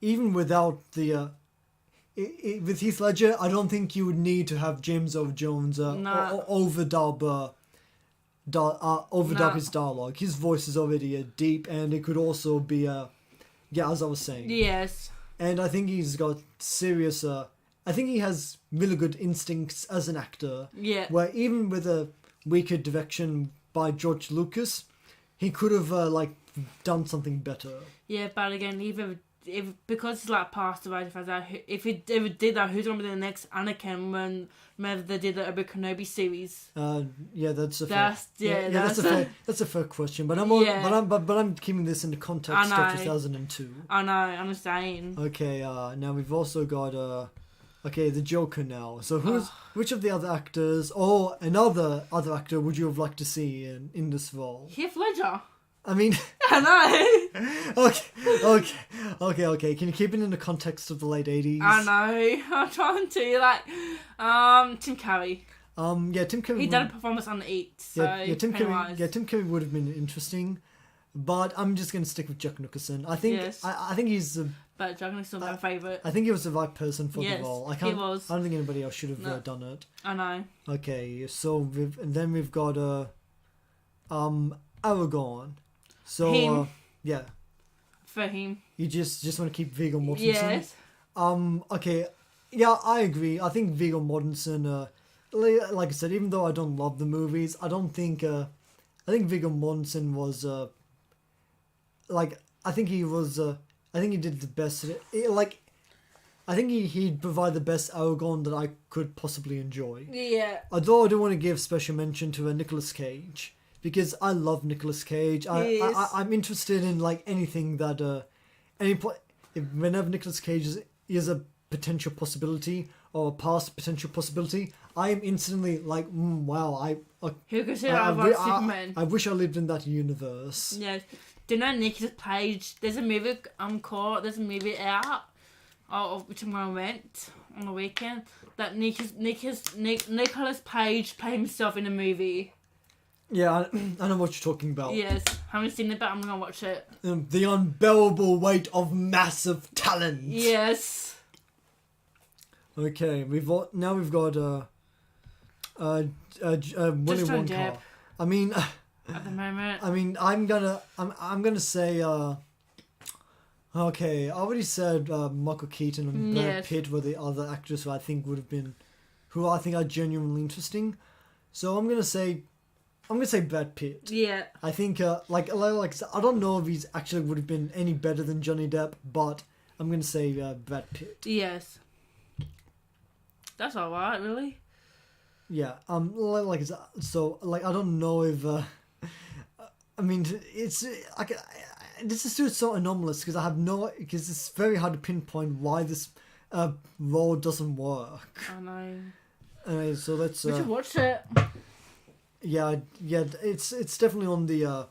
even without the with Heath Ledger, I don't think you would need to have James Earl Jones overdub his dialogue. His voice is already deep, and it could also be as I was saying. Yes. And I think he's got serious. I think he has really good instincts as an actor. Yeah. Where even with a weaker direction by George Lucas, he could have done something better. Yeah, but again, because he's like passed away, if he ever did that, who's gonna be the next Anakin whenever they did the Obi-Wan Kenobi series? Yeah, that's a fair question. But I'm keeping this in the context of 2002. I know, I'm saying. Okay, now we've also got the Joker now. So which of the other actors or another other actor would you have liked to see in this role? Heath Ledger. I mean, I know. Okay. Can you keep it in the context of the late 80s? I know. I'm trying to Tim Curry. Tim Curry. He did a performance on Eat. So Tim Curry would have been interesting, but I'm just gonna stick with Jack Nicholson. I think I think he's. But Jack Nicholson's my favourite. I think he was the right person for the role. He was. I don't think anybody else should have done it. I know. Okay, so we've got Aragorn. So him. For him. You just want to keep Viggo Mortensen? Yes. Okay. Yeah, I agree. I think Viggo Mortensen. Like I said, even though I don't love the movies, I don't think. I think Viggo Mortensen was. I think he was. I think he did the best. I think he'd provide the best Aragorn that I could possibly enjoy. Yeah. Although I do want to give special mention to Nicolas Cage. Because I love Nicolas Cage. I'm interested in anything that whenever Nicolas Cage is a potential possibility or a past potential possibility, I am instantly like, wow, Superman. I wish I lived in that universe. Yeah. Do you know Nicolas Cage? There's a movie out. Which I went on the weekend. That Nicolas Page played himself in a movie. Yeah, I know what you're talking about. Yes, haven't seen it, but I'm gonna watch it. The unbearable weight of massive talent. Yes. Okay, we've got Willy Wonka. I mean, at the moment. I mean, I'm gonna say. Okay, I already said Michael Keaton and Brad Pitt were the other actors who I think are genuinely interesting. So I'm gonna say Brad Pitt. Yeah. I think I don't know if he's actually would have been any better than Johnny Depp, but I'm gonna say Brad Pitt. Yes. That's alright, really. Yeah. I don't know if. I mean, it's this is just so anomalous because it's very hard to pinpoint why this role doesn't work. I know. Anyway, so let's. We should watch it. Yeah, it's definitely on the.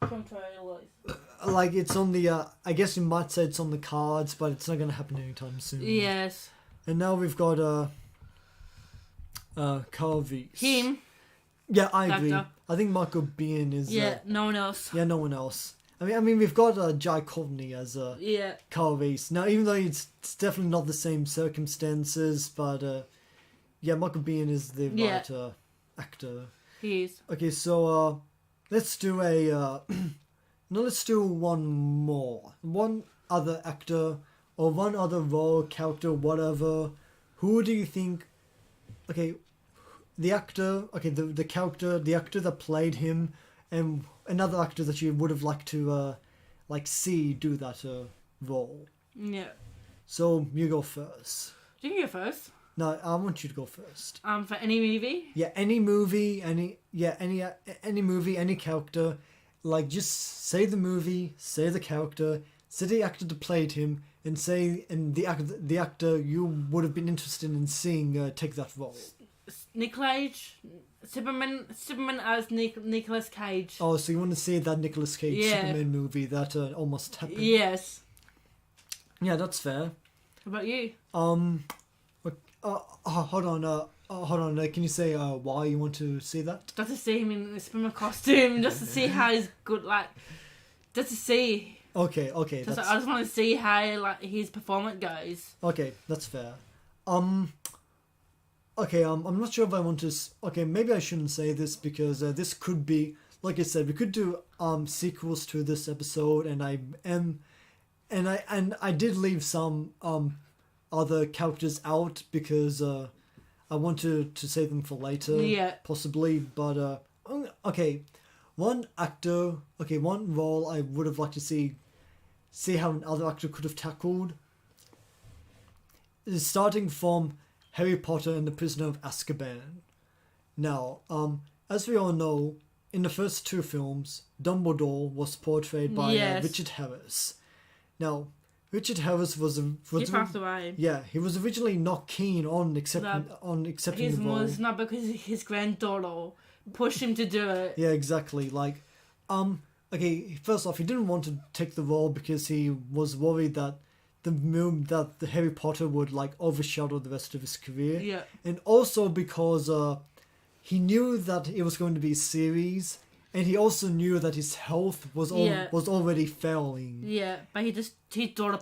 It's on the. I guess you might say it's on the cards, but it's not going to happen anytime soon. Yes. And now we've got Carl Weiss. Him. Yeah, I agree. I think Michael Biehn is. Yeah, no one else. Yeah, no one else. I mean, we've got Jai Courtney as Carl Weiss. Now, even though it's definitely not the same circumstances, but Michael Biehn is the right actor. He is. Okay, so let's do let's do one other actor or one other role, character, whatever. Who do you think? Okay, the actor. Okay, the character, the actor that played him, and another actor that you would have liked to see do that role. Yeah. So you go first. You can go first. No, I want you to go first. For any movie. Yeah, any movie, any movie, any character. Like, just say the movie, say the character, say the actor that played him, and say the actor you would have been interested in seeing take that role. Nicolas Cage, Superman as Nicolas Cage. Oh, so you want to see that Nicolas Cage Superman movie that almost happened? Yes. Yeah, that's fair. What about you? Hold on. Can you say why you want to see that? Just to see him in the Superman costume, just to see how he's good. Like, just to see. Okay. I just want to see how his performance goes. Okay, that's fair. Okay, I'm not sure if I want to. Okay, maybe I shouldn't say this because this could be, like I said, we could do sequels to this episode, and I did leave some other characters out because I want to save them for later. Yeah. Possibly, but okay, one role I would have liked to see how another actor could have tackled is starting from Harry Potter and the Prisoner of Azkaban. Now, as we all know, in the first two films, Dumbledore was portrayed by Richard Harris. Now, Richard Harris he passed away. Yeah, he was originally not keen on accepting the role. His not because his granddaughter pushed him to do it. Yeah, exactly. Like, okay, first off, he didn't want to take the role because he was worried that the Harry Potter would overshadow the rest of his career. Yeah. And also because he knew that it was going to be a series, and he also knew that his health was already failing. Yeah, but his granddaughter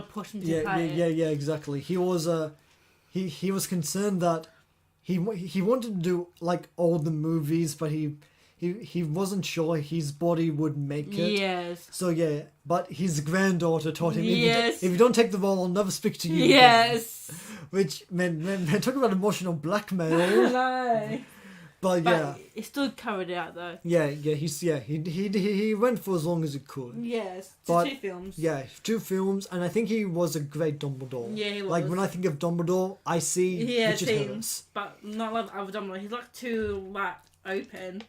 pushed him to play it. Yeah, exactly. He was he was concerned that he wanted to do all the movies, but he wasn't sure his body would make it. Yes. So yeah, but his granddaughter taught him, yes, if you don't take the role, I'll never speak to you. Yes. Again. Which man, talk about emotional blackmail. No. But yeah, he still covered out though. Yeah, he went for as long as he could. Yes, but, 2 films. Yeah, 2 films, and I think he was a great Dumbledore. Yeah, he was. When I think of Dumbledore, I see Richard Harris. But not like other Dumbledore. He's too open.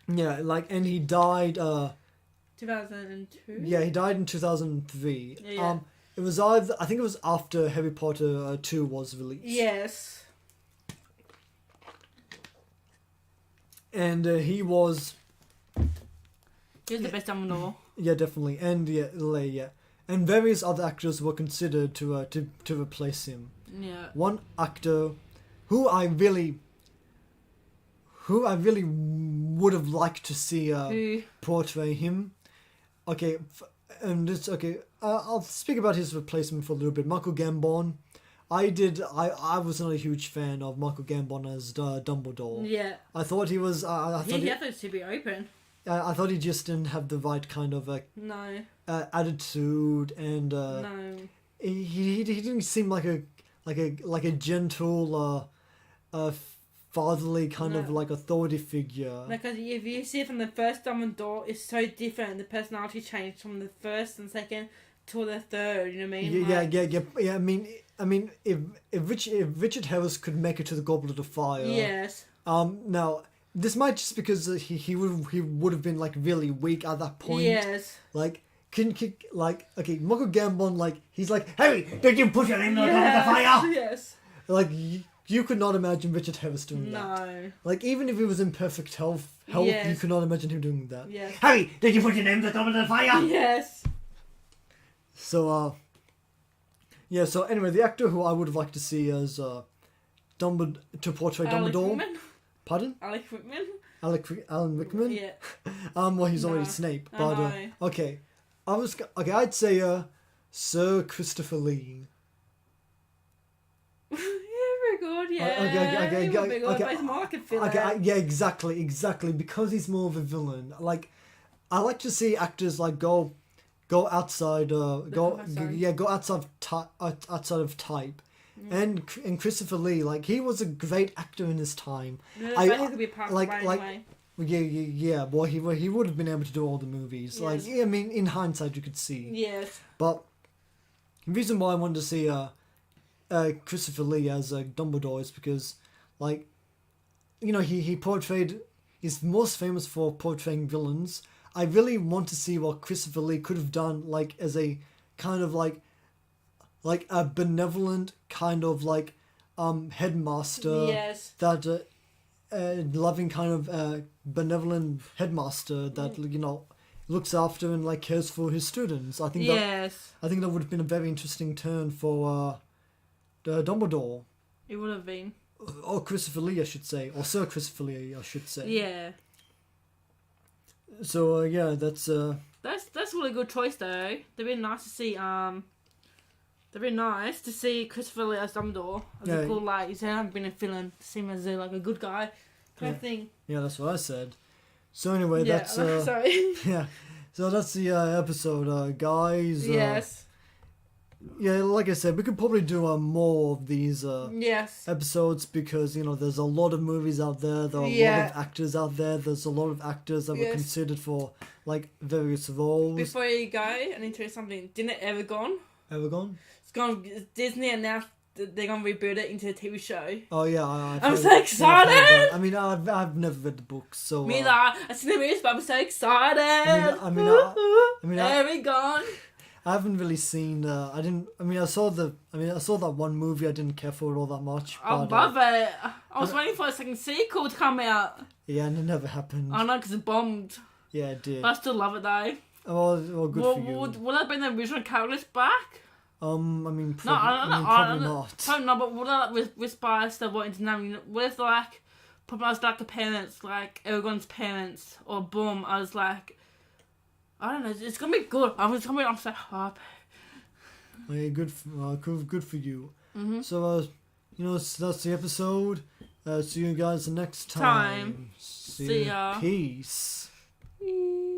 Yeah, and he died 2002? Yeah, he died in 2003. Yeah. It was I think it was after Harry Potter 2 was released. Yes. And he was the best Dumbledore. Yeah, definitely. And yeah. And various other actors were considered to replace him. Yeah. One actor who I really would have liked to see portray him. Okay, I'll speak about his replacement for a little bit. Michael Gambon. I was not a huge fan of Michael Gambon as Dumbledore. Yeah. I thought he was. He had to be open. I thought he just didn't have the right kind of no attitude, and no. He didn't seem like a gentle fatherly kind of authority figure. Because if you see from the first Dumbledore, it's so different. The personality changed from the first and second to the third. You know what I mean? Yeah. I mean, if Richard Harris could make it to the Goblet of Fire. Yes. Now this might just because he would have been really weak at that point. Yes. Okay, Michael Gambon, he's Harry, don't you put your name in the Goblet of Fire? Yes. You could not imagine Richard Harris doing that. No. Even if he was in perfect health, yes. You could not imagine him doing that. Yes. Harry, did you put your name in the Goblet of Fire? Yes. So, yeah, so anyway, the actor who I would have liked to see as Dumbledore, to portray Dumbledore. Rickman? Pardon? Alec Rickman? Alan Rickman? Yeah. Well, he's already Snape, but okay. I'd say Sir Christopher Lee. Very good, yeah. Okay. But he's more like a villain. Yeah, exactly. Because he's more of a villain. I like to see actors go outside. Go outside of type. Yeah. And Christopher Lee, he was a great actor in his time. Yeah, he could be a part anyway. Yeah. Well, he would have been able to do all the movies. Yes. In hindsight, you could see. Yes. But the reason why I wanted to see Christopher Lee as Dumbledore is because, like, you know, he's most famous for portraying villains. I really want to see what Christopher Lee could have done, like, as a kind of like a benevolent kind of like headmaster. Yes. That loving kind of benevolent headmaster that you know looks after and like cares for his students. I think that would have been a very interesting turn for Dumbledore. It would have been. Or Christopher Lee, I should say, or Sir Christopher Lee, I should say. Yeah. So yeah, that's a really good choice though. They'd be nice to see Christopher Lee as Dumbledore. As a cool, like, you said, I haven't been a villain. To see him as like a good guy kind of thing. Yeah, that's what I said. So anyway, that's sorry. yeah. So that's the episode, guys. Yes. Yeah, like I said, we could probably do more of these yes. episodes because, you know, there's a lot of movies out there. There are a lot of actors out there. There's a lot of actors that were considered for, like, various roles. Before you go, I need to tell you something. Didn't it ever gone? Ever gone? It's gone. Disney announced that they're going to reboot it into a TV show. Oh, yeah. I'm so excited! I mean, I've never read the books, so... Me neither. I've seen the movies, but I'm so excited! I mean, They're gone. I haven't really seen. I saw that one movie. I didn't care for it all that much. I love it. I was waiting for a second sequel to come out. Yeah, and it never happened. I know, because it bombed. Yeah, it did. But I still love it though. Oh, good for you. Would that bring the original characters back? Probably not. Probably not. But would that whisper stuff what into name? What if like, probably I was like the parents, like Aragorn's parents, or boom, I was like. I don't know. It's gonna be good. I'm so happy. Yeah, good for you. Mm-hmm. So, that's the episode. See you guys next time. See ya. Peace.